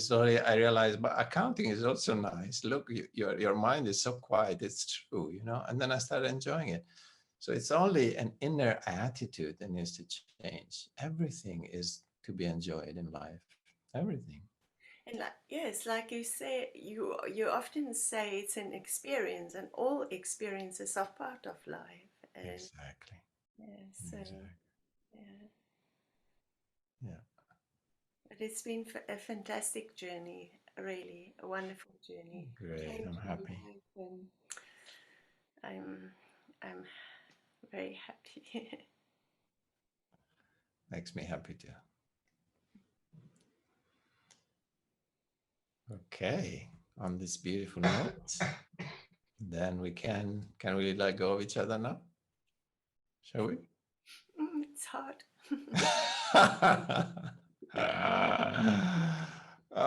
Slowly, I realized, but accounting is also nice. Look, your mind is so quiet, it's true, you know? And then I started enjoying it. So it's only an inner attitude that needs to change. Everything is to be enjoyed in life, everything. And yes, like you say, you often say it's an experience, and all experiences are part of life. And Exactly. yeah, so Exactly. yeah, Yeah. but it's been a fantastic journey, really a wonderful journey. Great. Thank I'm you. happy. I'm very happy. Makes me happy too. Okay. On this beautiful note, then we can we let go of each other now? Shall we? It's hard.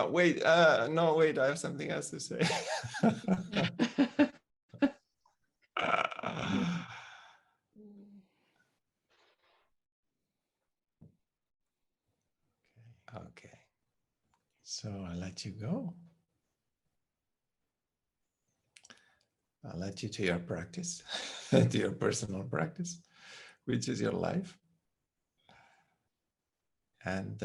Wait, no, wait, I have something else to say. Okay. So I'll let you go. I'll let you to your practice, to your personal practice, which is your life. And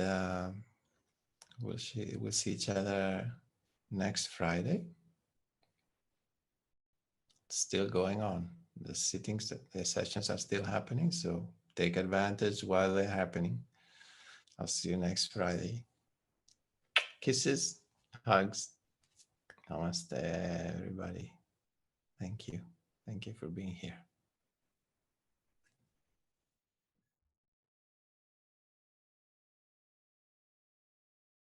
we'll see each other next Friday. It's still going on. The sittings, the sessions are still happening. So take advantage while they're happening. I'll see you next Friday. Kisses, hugs. Namaste, everybody. Thank you. Thank you for being here.